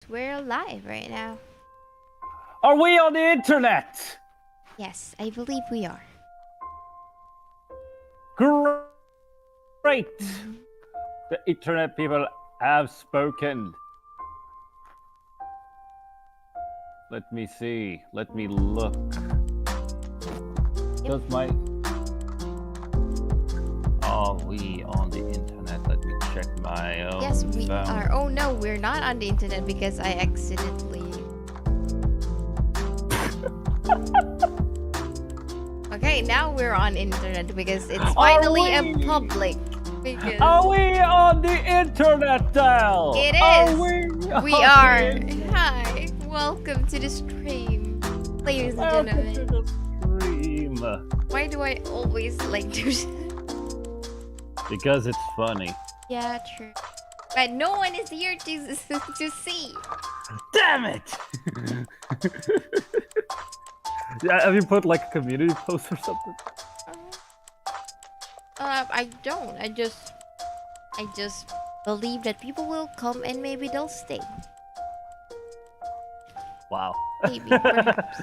We're live right now. Are we on the internet? Yes, I believe we are. Great! The internet people have spoken. Let me see. Let me look. Does my... Are we on the internet? Let me check my own Yes, we phone. are. Oh no, we're not on the internet because I accidentally... Okay, now we're on internet because it's finally a public. Because Are we on the internet now? it Are is. We on are. the internet? Hi, welcome to the stream, ladies and Welcome to gentlemen. the stream. Why do I always like to? Because it's funny. Yeah, true. But no one is here to see. Damn it! Yeah, have you put like a community post or something? I don't. I just believe that people will come and maybe they'll stay. Wow. Maybe, perhaps.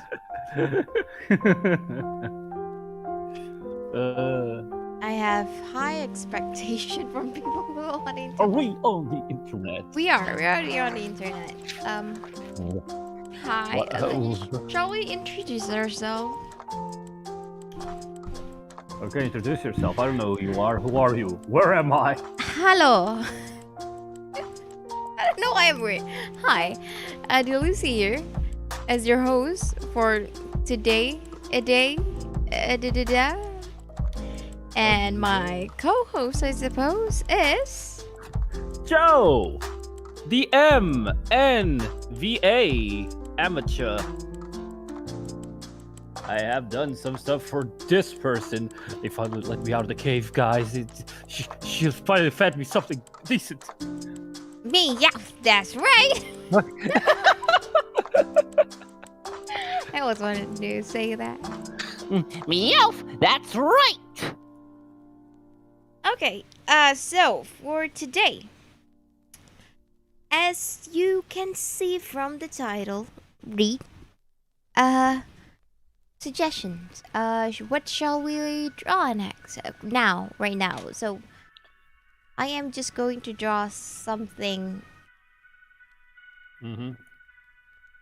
I have high expectation from people who are on the internet. Are we on the internet? We are. We're already on the internet. Hi. Shall we introduce ourselves? Okay, introduce yourself. I don't know who you are. Who are you? Where am I? Hello. I don't know why I'm weird. Hi, Lucy here as your host for today. And my co-host, I suppose, is Joe, the MNVA amateur. I have done some stuff for this person. They finally let me out of the cave, guys. She finally fed me something decent. me. Yeah, that's right. I always wanted to say that. Meowth, that's right! Okay, so for today, as you can see from the title, read, suggestions. What shall we draw next? Right now. So, I am just going to draw something,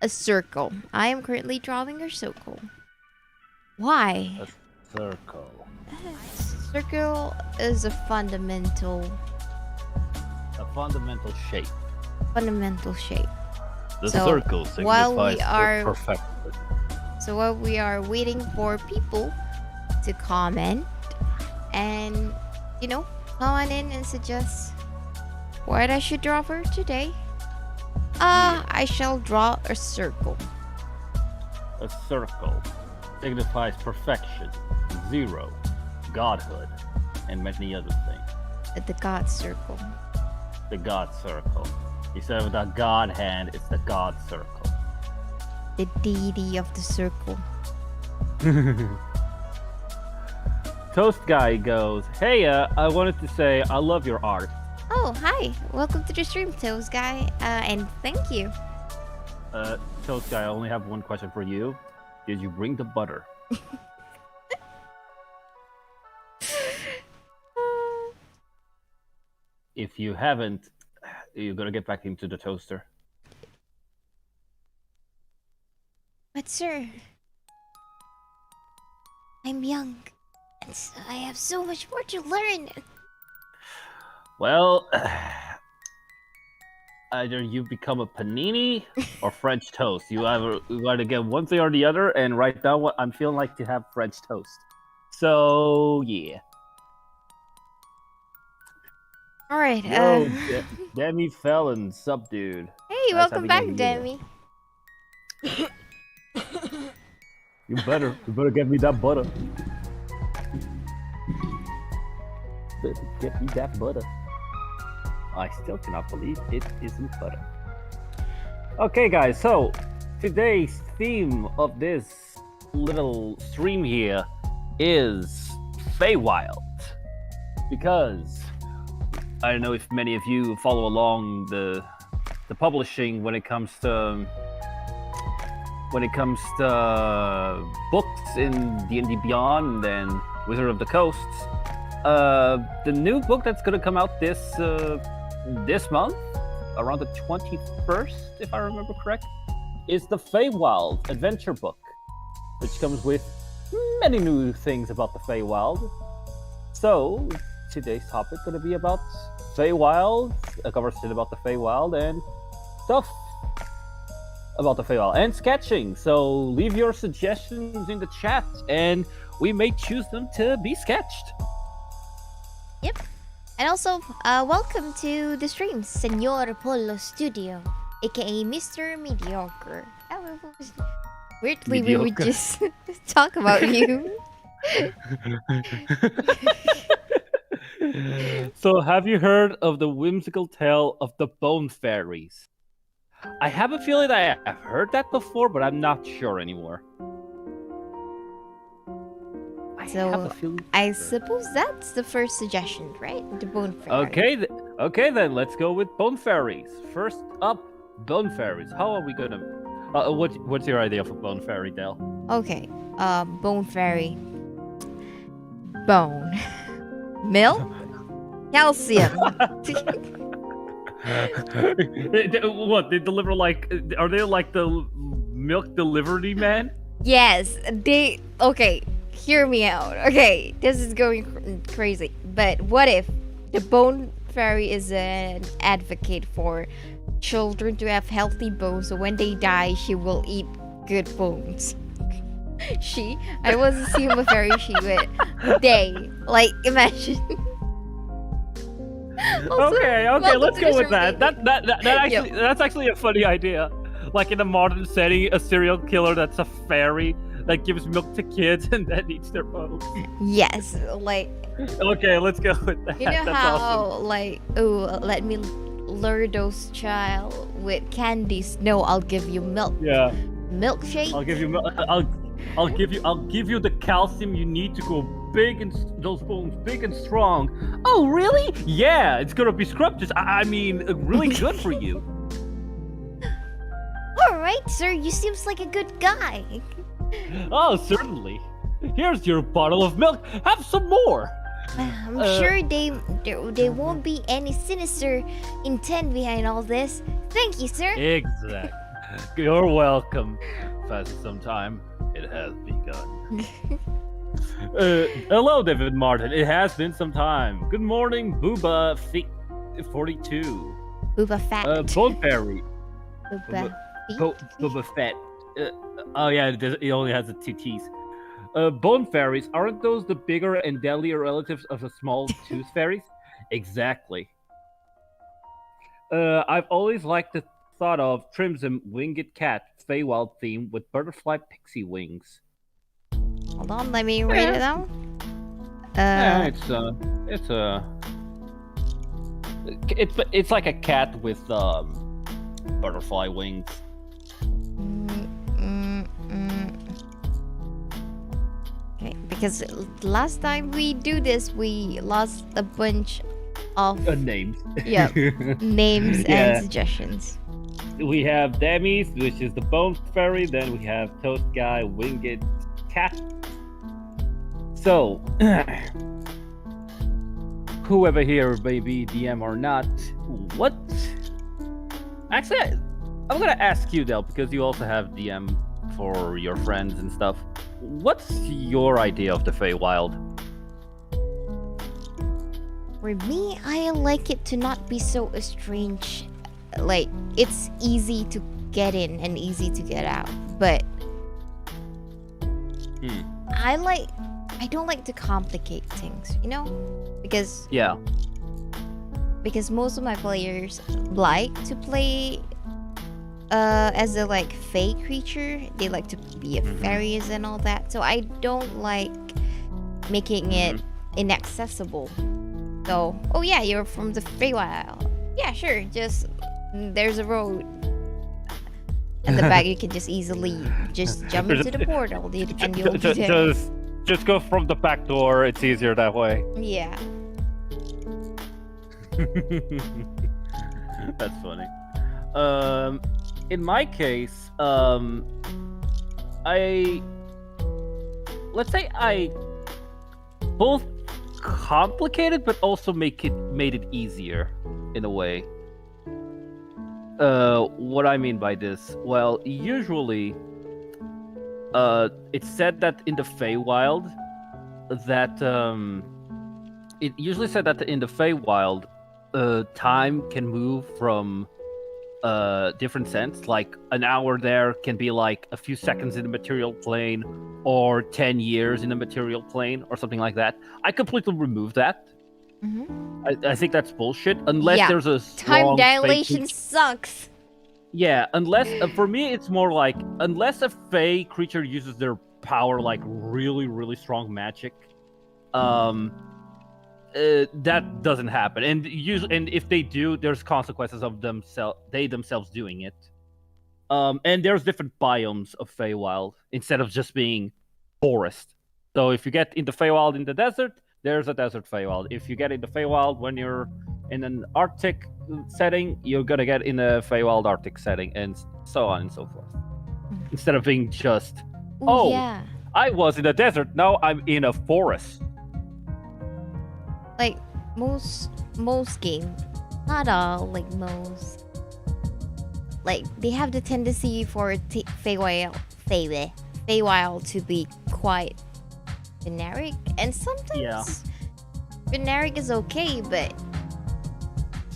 a circle. I am currently drawing a circle. Why? A circle. Circle is a fundamental shape. The So, circle while we signifies are- perfection. So while we are waiting for people to comment and, come on in and suggest what I should draw for today, I shall draw a circle. A circle signifies perfection, zero, godhood, and many other things. The God circle. The God circle. Instead of the God hand, it's the God circle. The deity of the circle. Toast guy goes, "Hey, I wanted to say I love your art." Oh, hi. Welcome to the stream, Toes Guy. And thank you. Toast guy, I only have one question for you. Did you bring the butter? If you haven't, you're gonna get back into the toaster. But sir, I'm young, and so I have so much more to learn. Well, either you become a panini or French toast. You gotta get one thing or the other. And right now, what I'm feeling like to have French toast. So yeah. All right. Yo, Demi Felon, sup, dude. Hey, Nice welcome having back, you here. Demi. You better get me that butter. Better get me that butter. I still cannot believe it isn't butter. Okay, guys, so today's theme of this little stream here is feywild. Because I don't know if many of you follow along the the publishing when it comes to books in D&D Beyond and Wizard of the Coast. The new book that's gonna come out this month, around the 21st, if I remember correct, is the Feywild adventure book, which comes with many new things about the Feywild. So today's topic is going to be about Feywild, a conversation about the Feywild and stuff about the Feywild and sketching. So leave your suggestions in the chat, and we may choose them to be sketched. Yep. And also, welcome to the stream, Senor Polo Studio, aka Mr. Mediocre. Weirdly, we would just talk about you. So, have you heard of the whimsical tale of the Bone Fairies? I have a feeling that I've heard that before, but I'm not sure anymore. So, I suppose that's the first suggestion, right? The Bone Fairy. Okay, then let's go with Bone Fairies. First up, Bone Fairies. How are we gonna? What's your idea for Bone Fairy, Dale? Okay, Bone Fairy. Bone. Milk? Calcium. What? They deliver like? Are they like the milk delivery man? Yes, they. Okay, hear me out. Okay, this is going crazy. But what if the Bone Fairy is an advocate for children to have healthy bones, so when they die, she will eat good bones? I was assuming a fairy, she would. They. Like, imagine. Also, okay, let's go with that. Yep. That's actually a funny idea. Like in a modern setting, a serial killer that's a fairy that gives milk to kids and then eats their bones. Yes, like. Okay, let's go with that. You know that's how, awesome. like, oh, let me lure those child with candies. No, I'll give you milk. Yeah. Milkshake. I'll give you. I'll give you the calcium you need to go big and those bones big and strong. Oh, really? Yeah, it's gonna be scrumptious. I mean, really good for you. All right, sir. You seems like a good guy. Oh, certainly. Here's your bottle of milk. Have some more. I'm sure there won't be any sinister intent behind all this. Thank you, sir. Exactly. You're welcome. Fast some time. It has begun. Hello, David Martin. It has been some time. Good morning, Booba 42. Booba Fat. Bone Fairy. Booba. Booba Fett. Oh yeah, it only has the two T's. Bone fairies, aren't those the bigger and deadlier relatives of the small tooth fairies? Exactly. I've always liked the thought of Trimson Winged Cat Feywild theme with butterfly pixie wings. Hold on, let me read it out. It's like a cat with butterfly wings. Okay, because last time we do this, we lost a bunch of Names. Yeah, names Yeah. and suggestions. We have Demis, which is the Bone Fairy. Then we have Toast Guy, Winged Cat. So, whoever here may be DM or not, what? Actually, I'm gonna ask you, Del, because you also have DM for your friends and stuff. What's your idea of the Feywild? For me, I like it to not be so strange. Like, it's easy to get in and easy to get out. But I don't like to complicate things, you know? Because most of my players like to play as a like fey creature. They like to be a fairies and all that. So I don't like making it inaccessible. So, oh yeah, you're from the Feywild. Yeah, sure. Just there's a road at the back. You can just easily just jump into the portal, and you'll be there. Just go from the back door. It's easier that way. Yeah. That's funny. In my case, let's say I both complicated, but also made it easier in a way. What I mean by this, well, usually, it's said that in the Feywild, that it usually said that in the Feywild, time can move from different sense. Like an hour there can be like a few seconds in the material plane, or 10 years in the material plane, or something like that. I completely remove that. I think that's bullshit. Unless there's a time strong dilation sucks. Yeah, unless for me it's more like unless a fey creature uses their power like really, really strong magic, that doesn't happen. And if they do, there's consequences of themselves doing it. And there's different biomes of Feywild instead of just being forest. So if you get into Feywild in the desert, there's a desert Feywild. If you get into Feywild when you're in an Arctic setting, you're gonna get in a Feywild Arctic setting, and so on and so forth. Instead of being just, I was in a desert, now I'm in a forest. Like most games, not all, like most, like they have the tendency for Feywild to be quite generic, and sometimes generic is okay, but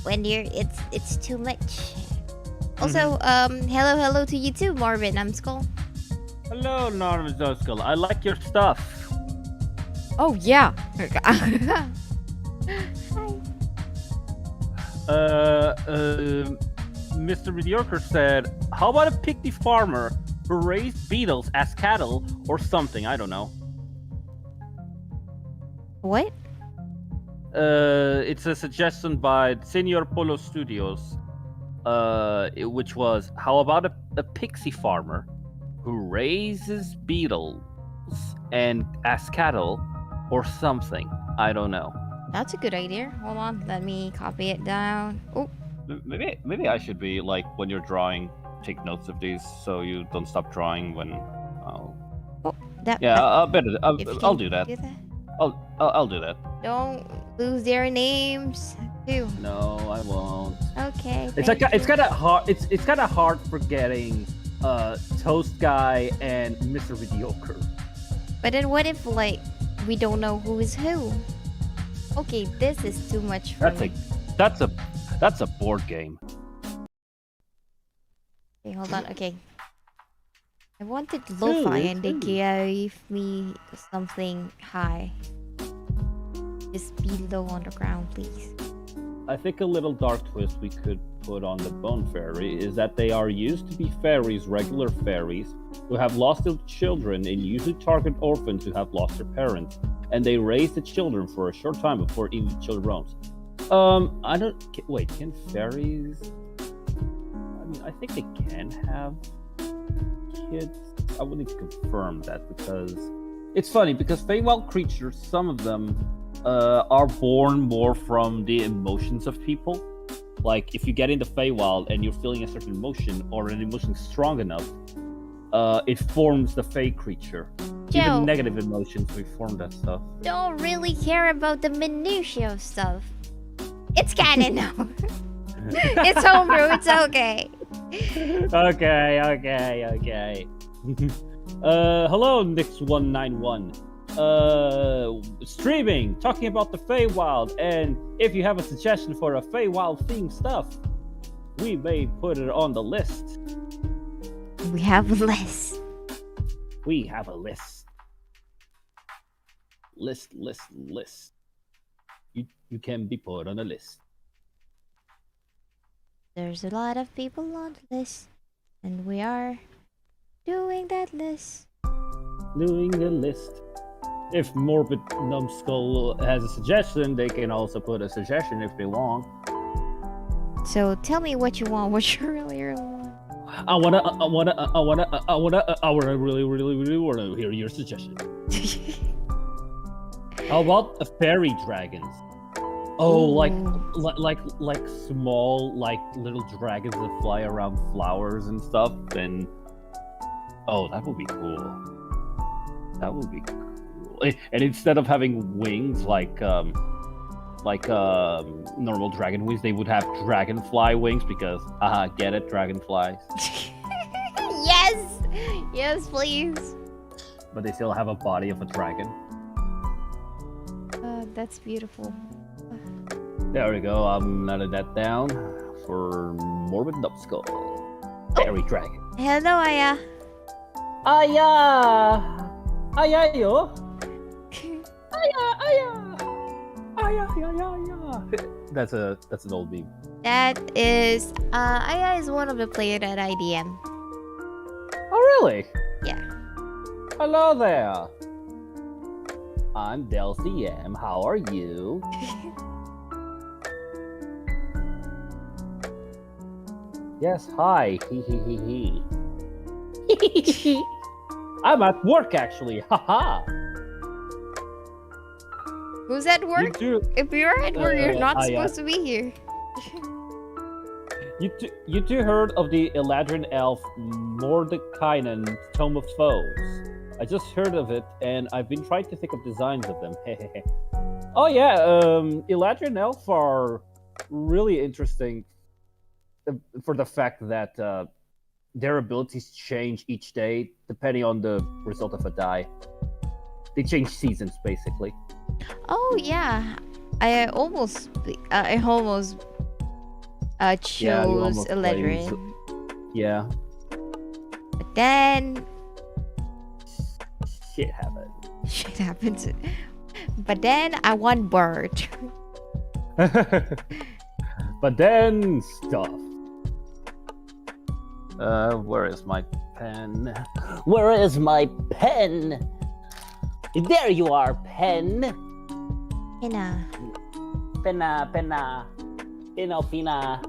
when it's too much. Also, hello to you too, Marvin. I'm Skull. Hello, Norman Skull. I like your stuff. Oh yeah. Hi. Mr. Mediocre said, "How about a pygmy farmer who raised beetles as cattle or something?" I don't know. What? It's a suggestion by Senor Polo Studios, which was, how about a pixie farmer who raises beetles and as cattle or something? I don't know. That's a good idea. Hold on, let me copy it down. Oh, maybe I should be like, when you're drawing, take notes of these so you don't stop drawing when I'll. Oh, that. Yeah, I'll do that. Do that. I'll do that. Don't lose their names too. No, I won't. Okay. It's kind of hard. It's kind of hard forgetting Toast Guy and Mr. Mediocre. But then what if like we don't know who is who? Okay, this is too much for me. That's a board game. Okay, hold on. Okay. I wanted lo-fi and they gave me something high. Just be low on the ground, please. I think a little dark twist we could put on the Bone Fairy is that they are used to be fairies, regular fairies, who have lost their children and usually target orphans who have lost their parents. And they raise the children for a short time before eating the children. Can fairies? I mean, I think they can have kids. I would need to confirm that, because it's funny, because Feywild creatures, some of them are born more from the emotions of people. Like, if you get into Feywild and you're feeling a certain emotion, or an emotion strong enough, it forms the Fey creature. Joe, even negative emotions, we form that stuff. Don't really care about the minutiae of stuff. It's canon now. It's homebrew, it's okay. Okay. Hello, Nix191. Streaming, talking about the Feywild, and if you have a suggestion for a Feywild themed stuff, we may put it on the list. We have a list. We have a list. List. You can be put on a list. There's a lot of people on the list, and we are doing that list. Doing the list. If Morbid Numbskull has a suggestion, they can also put a suggestion if they want. So tell me what you want. What you really want. I really wanna hear your suggestion. How about a fairy dragons? Oh, like Ooh. like small like little dragons that fly around flowers and stuff. And oh, that would be cool. That would be cool. And instead of having wings like normal dragon wings, they would have dragonfly wings because get it, dragonflies. Yes! Yes, please. But they still have a body of a dragon. That's beautiful. There we go. I'm noted that down for Morbid Numbskull. Fairy dragon. Hello, Aya. Aya! Aya yo! Aya! That's an old meme. That is, Aya is one of the players at IDM. Oh really? Yeah. Hello there. I'm Del CM. How are you? Yes, hi. He. I'm at work actually. Haha. Who's at work? If you're at work, you're not supposed to be here. You two heard of the Eladrin elf Mordekainen Tome of Foes? I just heard of it, and I've been trying to think of designs of them. Oh yeah, Eladrin elf are really interesting for the fact that their abilities change each day depending on the result of a die. They change seasons basically. Oh yeah, I almost chose Eladrin. Yeah. But then Shit happened. shit happens. But then I want Bird. But then stuff. Where is my pen? Where is my pen? There you are, pen. Hina. Pena. Pina.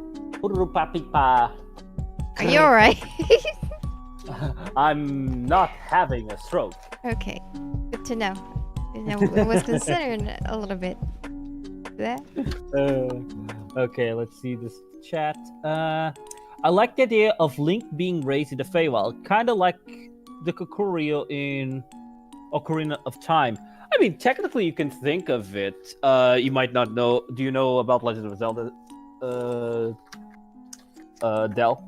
Purupapipa. Are you alright? I'm not having a stroke. Okay, good to know. You know, I was concerned a little bit. That. Okay, let's see this chat. I like the idea of Link being raised in the Feywild, kind of like the Kokurio in Ocarina of Time. I mean, technically you can think of it. You might not know. Do you know about Legend of Zelda, Del?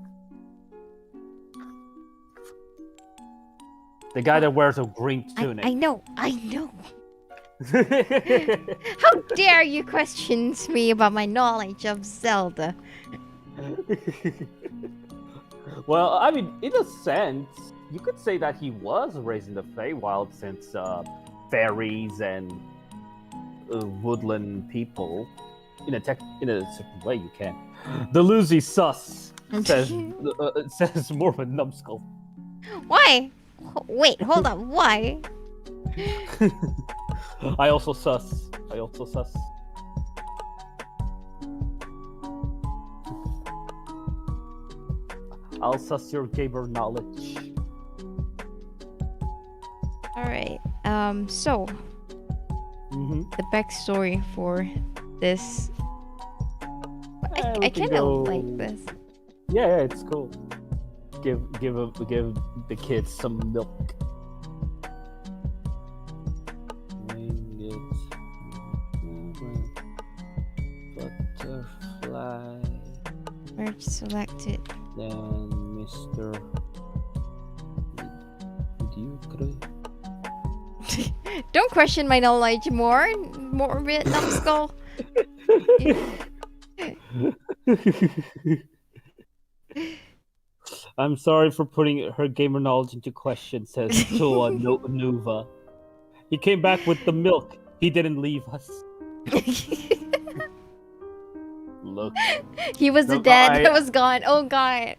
The guy that wears a green tunic. I know. How dare you question me about my knowledge of Zelda? Well, I mean, in a sense, you could say that he was raised in the Feywild since fairies and woodland people. In a certain way, you can. The Lucy sus says Morbid Numbskull. Why? Wait, hold on. Why? I also sus. I'll sus your gamer knowledge. Alright. So Mm-hmm. the backstory for this. I we kind can of go- like this. Yeah, it's cool. Give the kids some milk. Butterfly. Merge selected. Then Mr. Mediocre. Don't question my knowledge more. Morbid Numbskull. I'm sorry for putting her gamer knowledge into question, says Toa Nuva. He came back with the milk. He didn't leave us. Look, He was the No, dad I- that was gone. Oh god.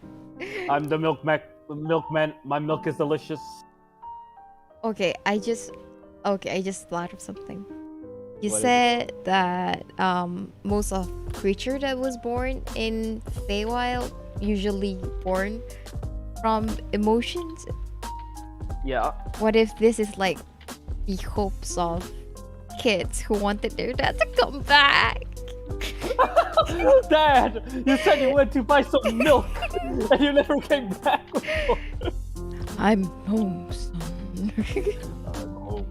I'm the milkman. My milk is delicious. Okay, I just thought of something. You What is it? said that most of creature that was born in Feywild usually born from emotions. Yeah. What if this is like the hopes of kids who wanted their dad to come back? Dad, you said you went to buy some milk, and you never came back. I'm home, son. I'm home,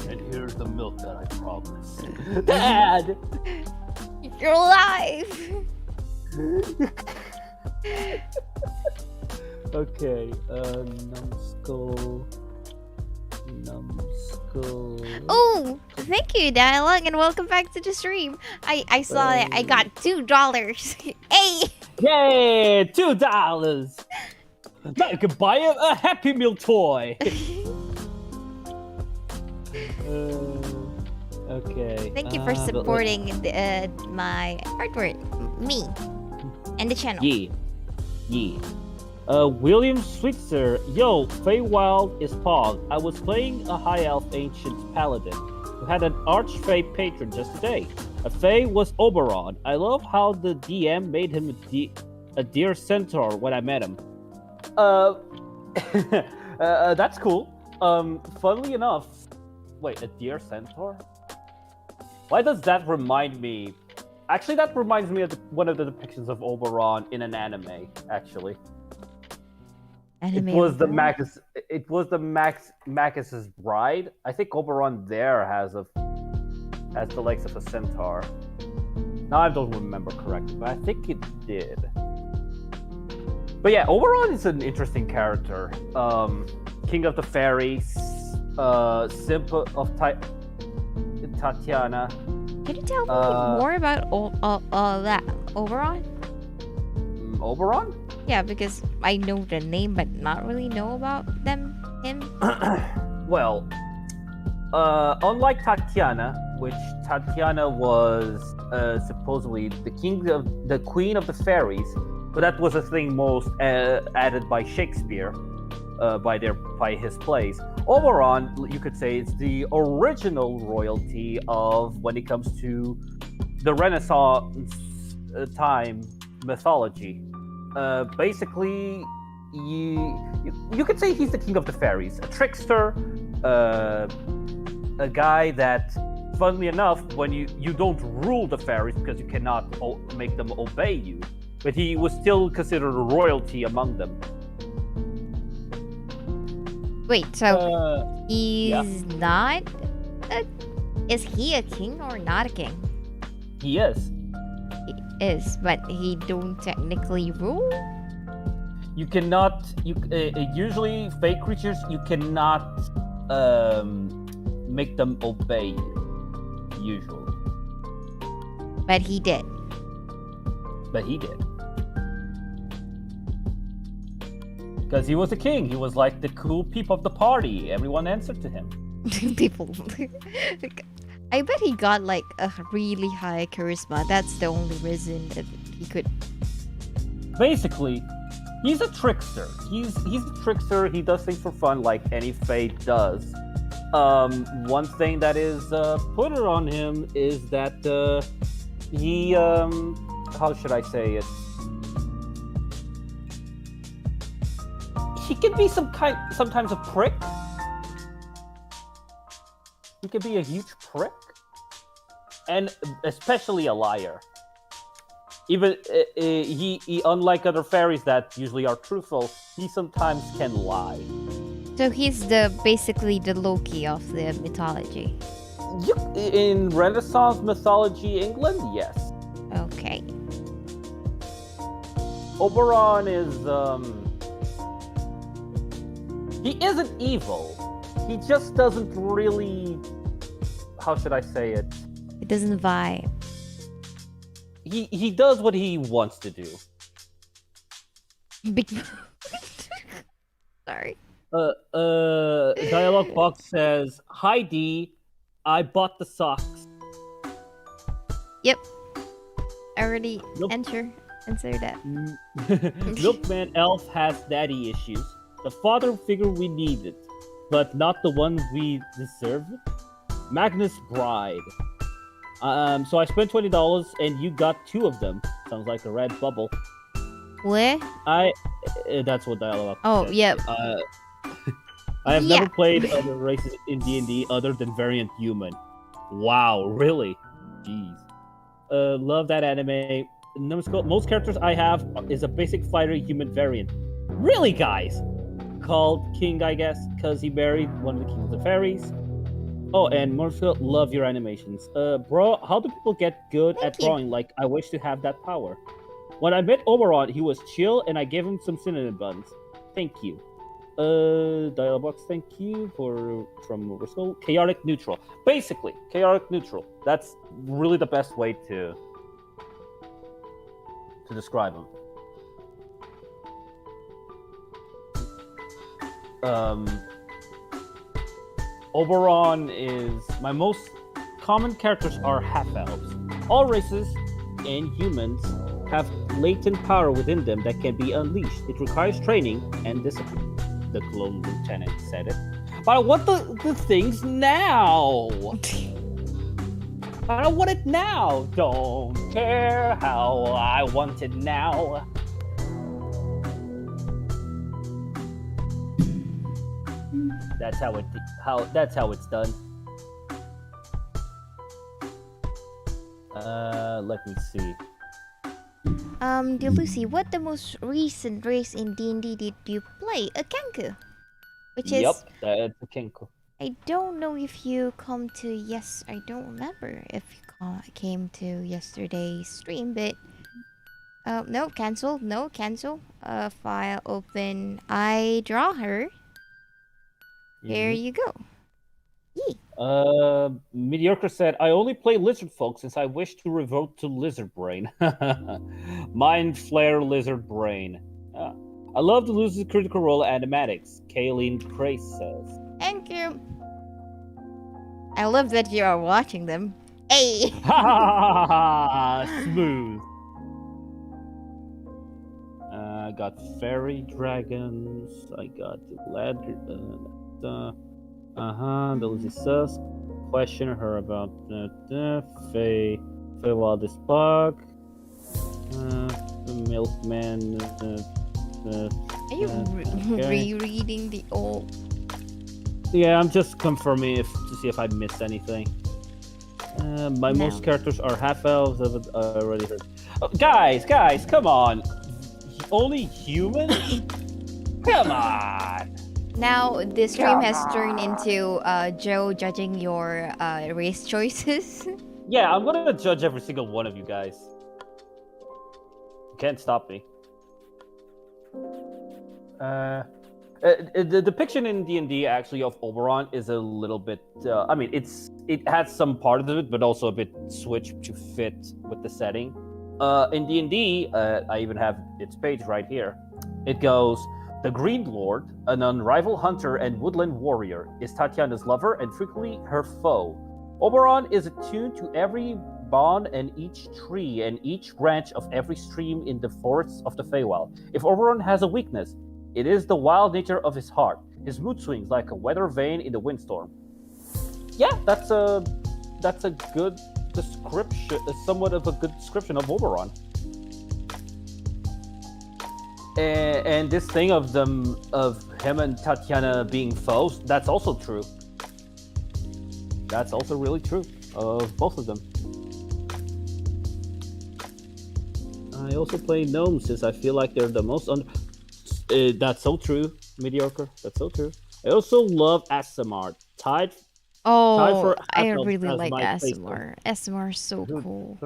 and here's the milk that I promised. Dad! You're alive! Okay, numbskull. Oh, thank you, Dialogue, and welcome back to the stream. I saw that I got $2. Hey! Yay! $2! Now you can buy a Happy Meal toy! Okay. Thank you for supporting my artwork, me, and the channel. Yeah. William Switzer, yo, feywild is Pog. I was playing a high elf ancient paladin who had an archfey patron just today. A fey was Oberon. I love how the DM made him a deer centaur when I met him. That's cool. Funnily enough, wait, a deer centaur? Why does that remind me? Actually, that reminds me of one of the depictions of Oberon in an anime. Actually. It was the Macus's bride. I think Oberon there has the legs of a centaur. Now I don't remember correctly, but I think it did. But yeah, Oberon is an interesting character. King of the Fairies, Simp of Tatiana. Can you tell me more about that Oberon? Oberon? Yeah, because I know the name, but not really know about him. Well, unlike Tatiana, which Tatiana was supposedly the queen of the fairies, but that was a thing most added by Shakespeare, by his plays. Oberon, you could say, is the original royalty of when it comes to the Renaissance time mythology. Basically, you could say he's the king of the fairies, a trickster, a guy that, funnily enough, when you don't rule the fairies because you cannot make them obey you, but he was still considered a royalty among them. Wait, so he's not? Is he a king or not a king? He is. Is, but he don't technically rule? You cannot. Usually, fake creatures, you cannot make them obey you. Usually. But he did. Because he was a king. He was like the cool peep of the party. Everyone answered to him. People. I bet he got like a really high charisma. That's the only reason that he could. Basically, he's a trickster. He's a trickster. He does things for fun, like any fae does. One thing that is put on him is that he how should I say it? He can be sometimes a prick. He can be a huge prick, and especially a liar. Even he unlike other fairies that usually are truthful, he sometimes can lie. So he's basically the Loki of the mythology. In Renaissance mythology England, yes. Okay. Oberon is he isn't evil. He just doesn't really, how should I say it? It doesn't vibe. He does what he wants to do. Big. Sorry. Dialogue box says, "Hi D, I bought the socks." Yep. I already answered that. Milkman Elf has daddy issues. The father figure we needed, but not the one we deserve. Magnus Bride. So I spent $20 and you got 2 of them. Sounds like a red bubble. Where? That's what dialogue. Oh, says. yeah. I have never played other races in D&D other than variant human. Wow, really? Jeez. Love that anime. Numbskull, most characters I have is a basic fighter human variant. Really, guys? Called King, I guess, because he married one of the kings of the fairies. Oh, and Numbskull, love your animations. Bro, how do people get good Thank at you. drawing? Like, I wish to have that power. When I met Oberon, he was chill, and I gave him some cinnamon buns. Thank you. Dialogue box, thank you from Numbskull. Chaotic neutral. Basically, chaotic neutral. That's really the best way to describe him. Oberon is my most common characters are half elves. All races and humans have latent power within them that can be unleashed. It requires training and discipline. The clone lieutenant said it. But I want the things now. I don't want it now. Don't care how I want it now. That's how it's done. Let me see. Dear Lucy, what the most recent race in D&D did you play? A Kenku. Which is... Yep, that's a Kenku. I don't know if you come to... I don't remember if you came to yesterday's stream, but... no, cancel. No, cancel. File open. I draw her. Here you go. Yee. Mediocre said, I only play Lizard Folk since I wish to revolt to Lizard Brain. Mind Flare Lizard Brain. I love to lose the Critical Role animatics, Kayleen Crace says. Thank you. I love that you are watching them. Hey! Smooth. I got fairy dragons. I got the ladder. Those is sus. Question her about feywild is bug. The milkman. Are you rereading the old? Yeah, I'm just confirming to see if I missed anything. Most characters are half elves. I've already heard. Oh, guys, come on! Only humans? Come on! Now the stream has turned into Joe judging your race choices. Yeah, I'm gonna judge every single one of you guys. You can't stop me. The depiction in D&D actually of Oberon is a little bit. I mean, it has some part of it, but also a bit switched to fit with the setting. In D&D, I even have its page right here. It goes, the Green Lord, an unrivaled hunter and woodland warrior, is Tatiana's lover and frequently her foe. Oberon is attuned to every bond and each tree and each branch of every stream in the forests of the Feywild. If Oberon has a weakness, it is the wild nature of his heart. His mood swings like a weather vane in the windstorm. Yeah, that's a good description, somewhat of a good description of Oberon. And this thing of him and Tatiana being foes, that's also true. That's also really true of both of them. I also play gnomes since I feel like they're the most that's so true, Mediocre. That's so true. I also love ASMR. Tied for I really like ASMR. ASMR is so cool.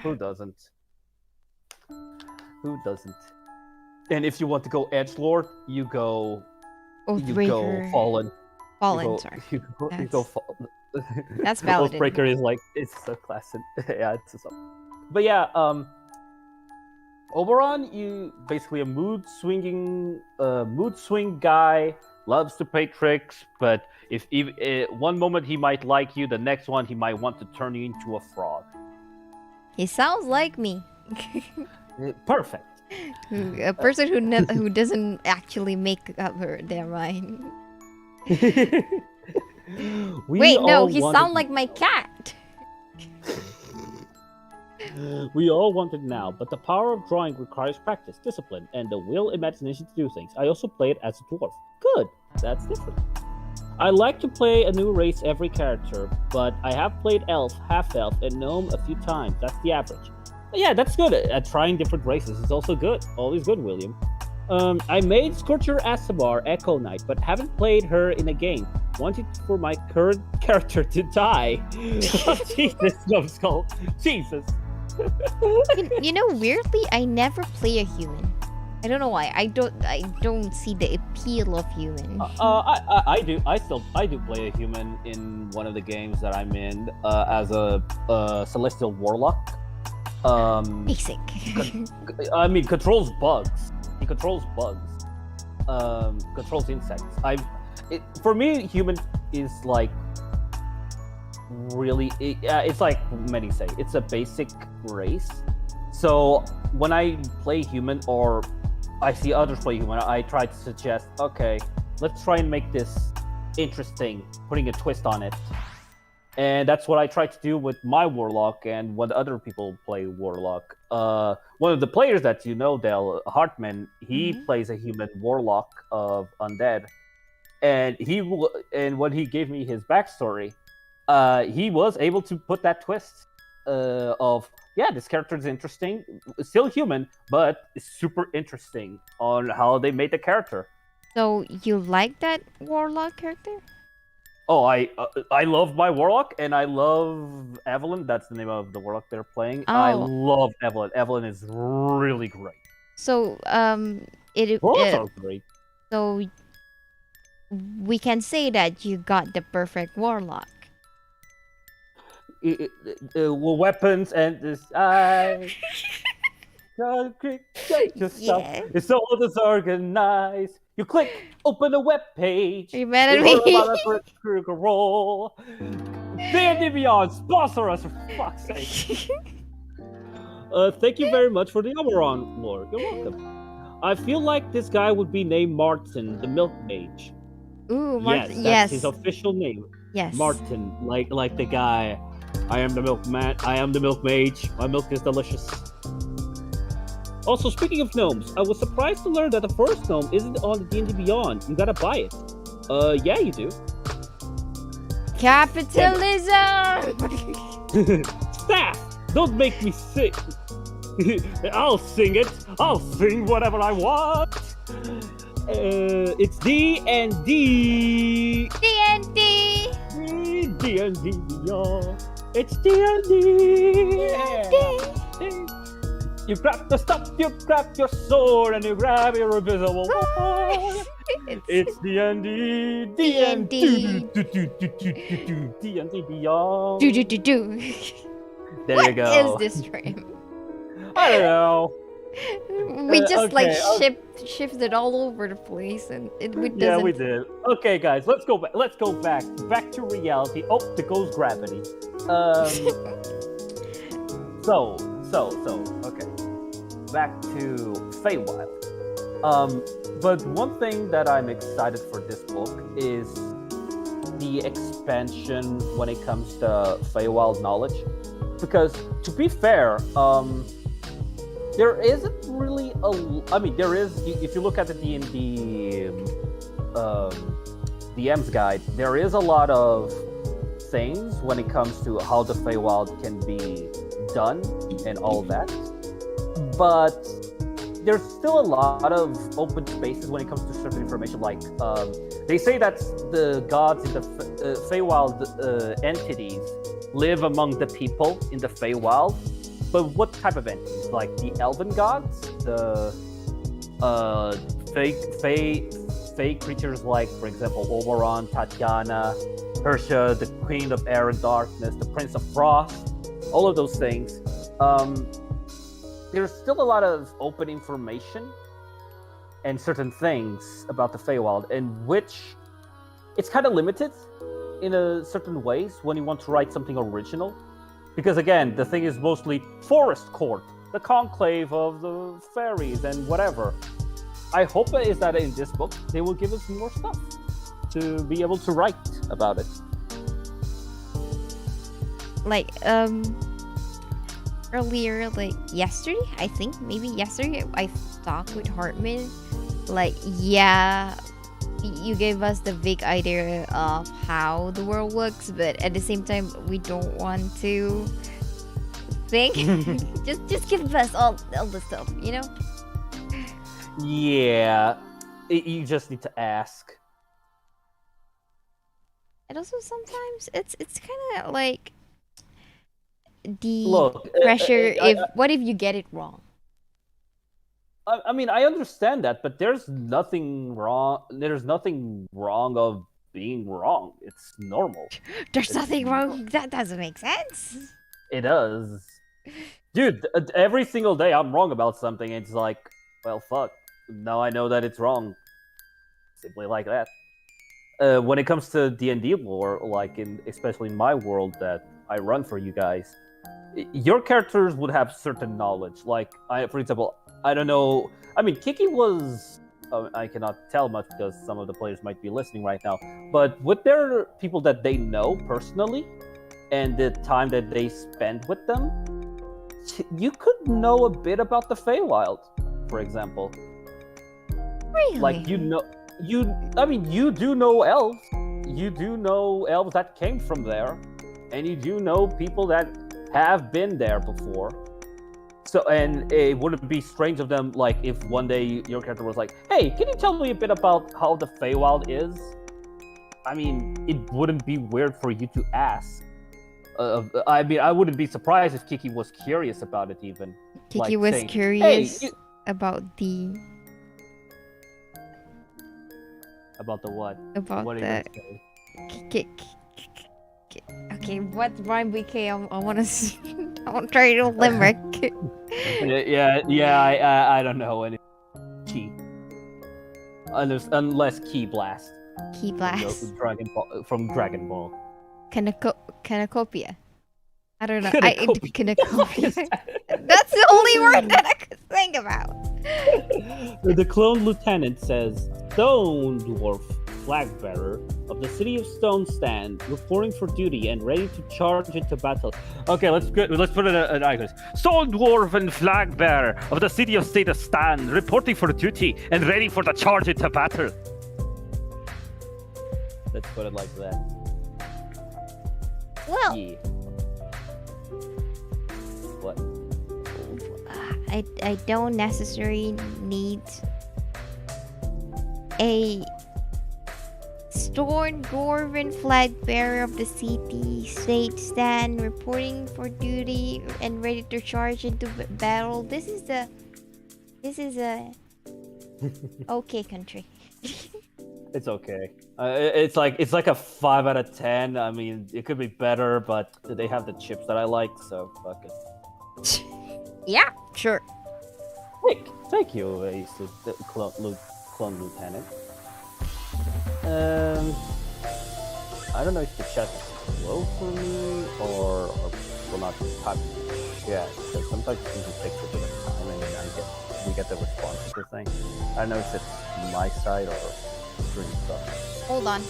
Who doesn't? Who doesn't? And if you want to go edgelord, you go Fallen. Fallen, sorry. You go Fallen. That's valid. Oathbreaker is like, it's a classic. Yeah, it's a But yeah, Oberon, you basically a mood swing guy, loves to play tricks, but if one moment he might like you, the next one he might want to turn you into a frog. He sounds like me. Perfect. A person who doesn't actually make up their mind. Wait, no, he sounds like my cat. We all want it now, but the power of drawing requires practice, discipline, and the will imagination to do things. I also play it as a dwarf. Good. That's different. I like to play a new race every character, but I have played elf, half-elf, and gnome a few times. That's the average. Yeah, that's good. Trying different races is also good. Always good, William. I made Scorcher Asabar Echo Knight, but haven't played her in a game. Wanted for my current character to die. Oh, Jesus, Numbskull. Jesus. Weirdly, I never play a human. I don't know why. I don't see the appeal of human. I do. I do play a human in one of the games that I'm in as a celestial warlock. Basic. Controls bugs. He controls bugs. Controls insects. For me, human is like really. It's like many say. It's a basic race. So when I play human or I see others play human, I try to suggest, okay, let's try and make this interesting, putting a twist on it. And that's what I try to do with my warlock and when other people play warlock. One of the players that you know, Dale Hartman, he plays a human warlock of undead, and when he gave me his backstory, he was able to put that twist of this character is interesting, still human, but it's super interesting on how they made the character. So you like that warlock character? Oh, I love my warlock, and I love Evelyn. That's the name of the warlock they're playing. Oh. I love Evelyn. Evelyn is really great. So Warlocks are great. so we can say that you got the perfect warlock. Weapons and this Yeah. It's all disorganized. You click, open a web page. Are you mad at You me? learn about a critical role. D&D Beyond, sponsor us for fuck's sake. Thank you very much for the Oberon, Lord. You're welcome. I feel like this guy would be named Martin, the Milk Mage. Ooh, Martin. Yes, that's Yes. his official name. Yes. Martin, like the guy. I am the milkman. I am the milk mage. My milk is delicious. Also, speaking of gnomes, I was surprised to learn that the first gnome isn't on the D&D Beyond. You gotta buy it. Yeah, you do. Capitalism. Staff, don't make me sing. I'll sing it. I'll sing whatever I want. It's D&D. D&D. D&D Beyond. It's D&D. You grab the stuff, you grab your sword, and you grab your invisible weapon. It's D&D. D&D. D&D Beyond. Do. There you go. What is this stream? I don't know. We just okay. shifted all over the place, and we doesn't. Yeah, we did. Okay, guys, let's go back. Let's go back to reality. Oh, there goes gravity. Okay. Back to Feywild. But one thing that I'm excited for this book is the expansion when it comes to Feywild knowledge. Because to be fair, there isn't really there is. If you look at the D&D DM's guide, there is a lot of things when it comes to how the Feywild can be done and all that. But there's still a lot of open spaces when it comes to certain information. Like they say that the gods in the Feywild entities live among the people in the Feywild. But what type of entities? Like the elven gods, the fey creatures like, for example, Oberon, Tatiana, Persia, the Queen of Air and Darkness, the Prince of Frost, all of those things. There's still a lot of open information and certain things about the Feywild, in which it's kind of limited in a certain ways when you want to write something original. Because again, the thing is mostly forest court, the conclave of the fairies and whatever. I hope is that in this book, they will give us more stuff to be able to write about it. Like, earlier, like yesterday, I think, maybe yesterday, I talked with Hartman. Like, yeah, you gave us the vague idea of how the world looks, but at the same time, we don't want to think. just give us all the stuff, you know. Yeah, you just need to ask. And also sometimes it's kind of like the Look, pressure. What if you get it wrong? I mean, I understand that, but there's nothing wrong. There's nothing wrong of being wrong. It's normal. There's nothing wrong. That doesn't make sense. It does. Dude, every single day I'm wrong about something. It's like, well, fuck. Now I know that it's wrong. Simply like that. When it comes to D&D lore, like especially in my world that I run for you guys, your characters would have certain knowledge. Like, for example, I don't know. I mean, Kiki was. I cannot tell much because some of the players might be listening right now. But with their people that they know personally, and the time that they spend with them, you could know a bit about the Feywild, for example. Really? Like I mean, you do know elves. You do know elves that came from there, and you do know people that have been there before. So, and it wouldn't be strange of them, like, if one day your character was like, "Hey, can you tell me a bit about how the Feywild is?" I mean, it wouldn't be weird for you to ask. I mean, I wouldn't be surprised if Kiki was curious about it, even. Kiki like was saying, curious "Hey, about the about the what? about What are the you gonna say? okay, what rhyme we came? I want to see. I want to try to limerick. I don't know any key. Unless Key Blast. Key blast. From Dragon Ball. Canacopia. I don't know. Canacopia. Canacopia. That's the only word that I could think about. The clone lieutenant says, Stone Dwarf, flag bearer of the city of Stone Stand, reporting for duty and ready to charge into battle. Okay, let's put it in icons. Stone Dwarf and flag bearer of the city of State of Stand, reporting for duty and ready for the charge into battle. Let's put it like that. Well, Yeah. What? I don't necessarily need a Storm Dwarven flag bearer of the city state stand reporting for duty and ready to charge into battle. This is a okay country. It's okay. It's like a 5 out of 10. I mean, it could be better, but they have the chips that I like, so fuck it. Yeah, sure. Thank you, Ace, the clone lieutenant. I don't know if the chat is slow for me or will not type chat, because sometimes it takes a bit of time and then we get the response to the thing. I don't know if it's my side or pretty stuff. Hold on.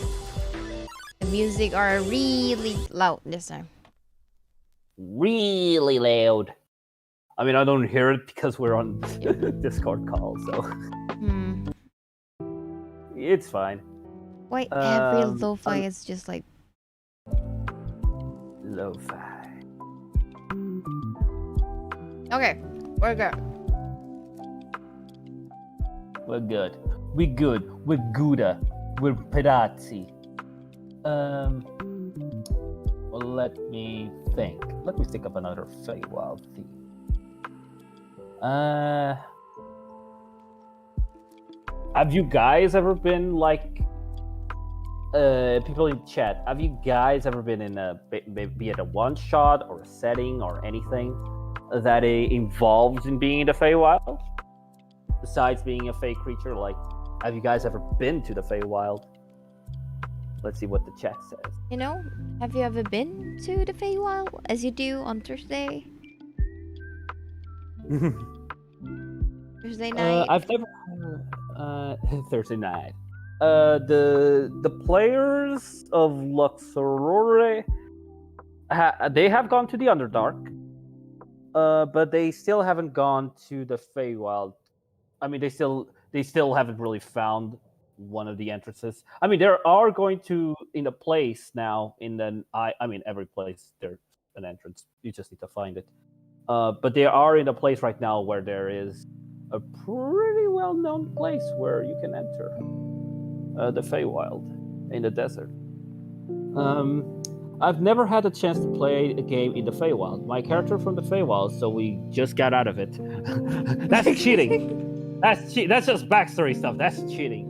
The music are really loud this time. Really loud. I mean, I don't hear it because we're on Discord call, so it's fine. Why every lo-fi is just like Lo-fi. okay, we're good. We're good. We're good. We're Gouda. We're Pedazzi. Well, let me think. Let me think of another Feywild theme. Have you guys ever been like people in chat? Have you guys ever been in be it a one shot or a setting or anything that involves in being in the Feywild? Besides being a Fey creature, like, have you guys ever been to the Feywild? Let's see what the chat says. You know, have you ever been to the Feywild as you do on Thursday? Thursday night. I've never Thursday night. The players of Luxorore they have gone to the Underdark, but they still haven't gone to the Feywild. I mean, they still haven't really found one of the entrances. I mean, there are going to in a place now in the I mean every place there's an entrance. You just need to find it. But they are in a place right now where there is a pretty well-known place where you can enter the Feywild in the desert. I've never had a chance to play a game in the Feywild. My character from the Feywild, so we just got out of it. That's cheating. That's just backstory stuff. That's cheating.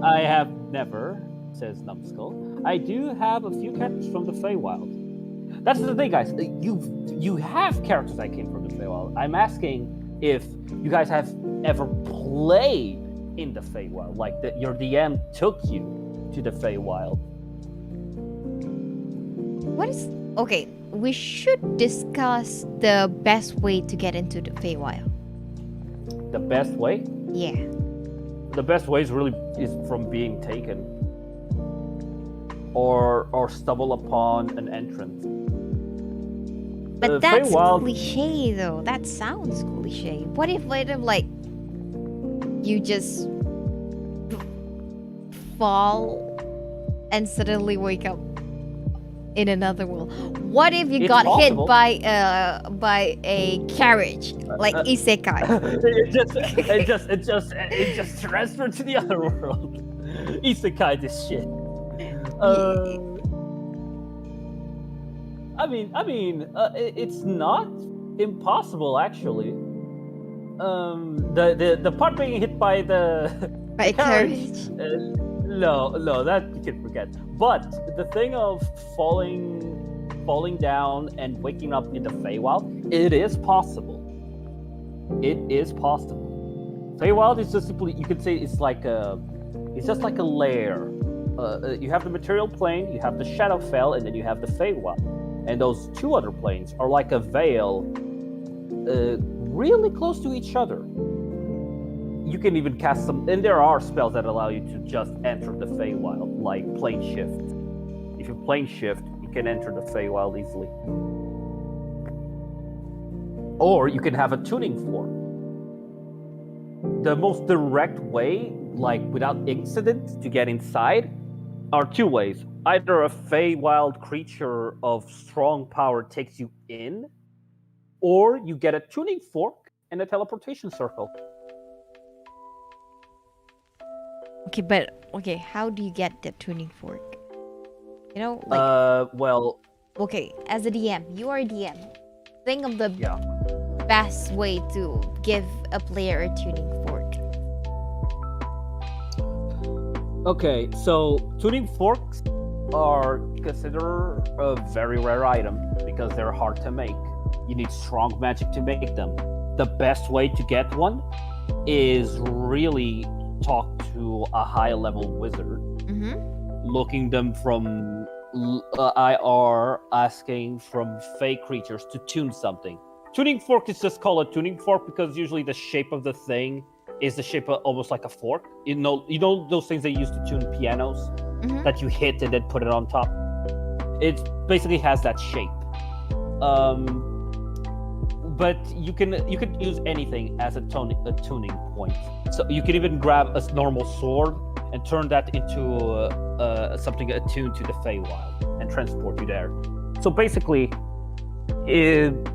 I have never, says Numbskull. I do have a few characters from the Feywild. That's the thing, guys. You have characters that came from the Feywild. I'm asking if you guys have ever played in the Feywild, like your DM took you to the Feywild. What is okay? We should discuss the best way to get into the Feywild. The best way? Yeah. The best way is from being taken, or stumble upon an entrance. But that's cliche, though. That sounds cliche. What if later, like, you just fall and suddenly wake up in another world? What if you got possible. hit by a carriage, like isekai? it just transferred to the other world. Isekai this shit. I mean, it's not impossible actually. The part being hit by by a carriage. No, that you can forget. But the thing of falling down and waking up in the Feywild, it is possible. It is possible. Feywild is just simply, you could say it's just like a layer. You have the material plane, you have the Shadowfell, and then you have the Feywild. And those two other planes are like a veil, really close to each other. You can even cast some, and there are spells that allow you to just enter the Feywild, like plane shift. If you plane shift, you can enter the Feywild easily. Or you can have a tuning fork. The most direct way, like without incident, to get inside are two ways. Either a Feywild creature of strong power takes you in, or you get a tuning fork and a teleportation circle. Okay, how do you get the tuning fork? You know, like well, okay, as a DM, you are a DM. Think of the best way to give a player a tuning fork. Okay, so tuning forks are considered a very rare item because they're hard to make. You need strong magic to make them. The best way to get one is really talk to a high level wizard, looking them from IR, asking from fey creatures to tune something. Tuning fork is just called a tuning fork because usually the shape of the thing is the shape of almost like a fork. You know those things they use to tune pianos that you hit and then put it on top. It basically has that shape. But you can use anything as a tuning point. So you can even grab a normal sword and turn that into something attuned to the Feywild and transport you there. So basically,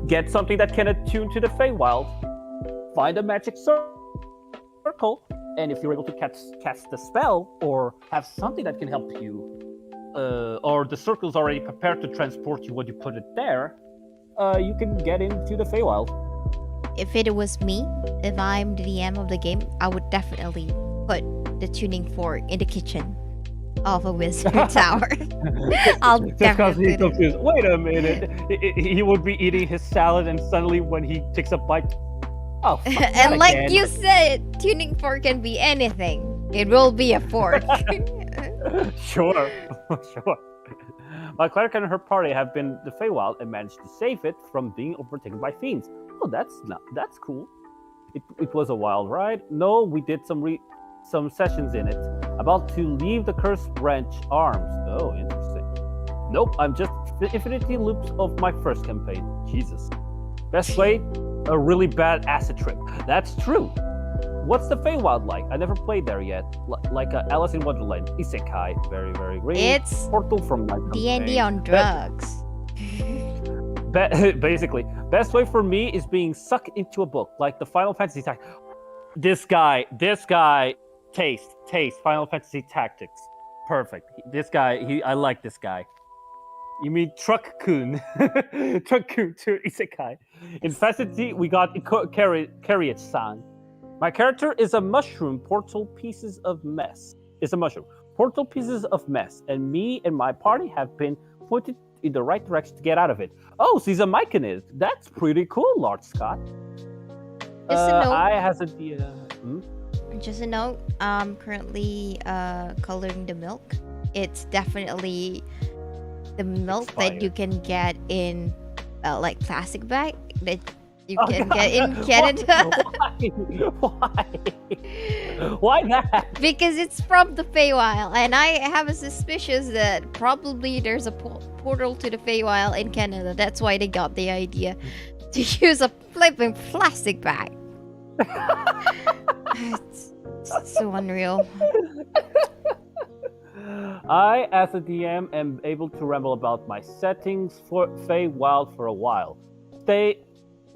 get something that can attune to the Feywild, find a magic circle, and if you're able to cast the spell or have something that can help you, or the circle's already prepared to transport you when you put it there, you can get into the Feywild. If it was me, if I'm the DM of the game, I would definitely put the tuning fork in the kitchen of a wizard tower. I'll definitely do confused. Wait a minute. He would be eating his salad and suddenly when he takes a bite, oh, fuck, and like again. you said, tuning fork can be anything. It will be a fork. Sure. My cleric and her party have been the Feywild and managed to save it from being overtaken by fiends. Oh, that's cool. It was a wild ride. No, we did some sessions in it. About to leave the Cursed Branch Arms. Oh, interesting. Nope, I'm just the infinity loops of my first campaign. Jesus. Best way, a really bad acid trip. That's true. What's the Feywild like? I never played there yet. Like Alice in Wonderland, Isekai, very very green. It's Portal from my D&D on drugs. Basically, best way for me is being sucked into a book, like the Final Fantasy Tactics. This guy, taste Final Fantasy Tactics, perfect. This guy, I like this guy. You mean Truck-kun? Truck-kun to Isekai. In Facility, we got Carriage-san. My character is a mushroom portal pieces of mess. It's a mushroom portal pieces of mess, and me and my party have been pointed in the right direction to get out of it. Oh, so he's a mechanist. That's pretty cool, Lord Scott. Just a note. I has a Just a note. I'm currently coloring the milk. It's definitely the milk that you can get in like plastic bag that you can get in Canada. Why that? Because it's from the Feywild, and I have a suspicion that probably there's a portal to the Feywild in Canada. That's why they got the idea to use a flipping plastic bag. It's so unreal. I, as a DM, am able to ramble about my settings for Feywild for a while.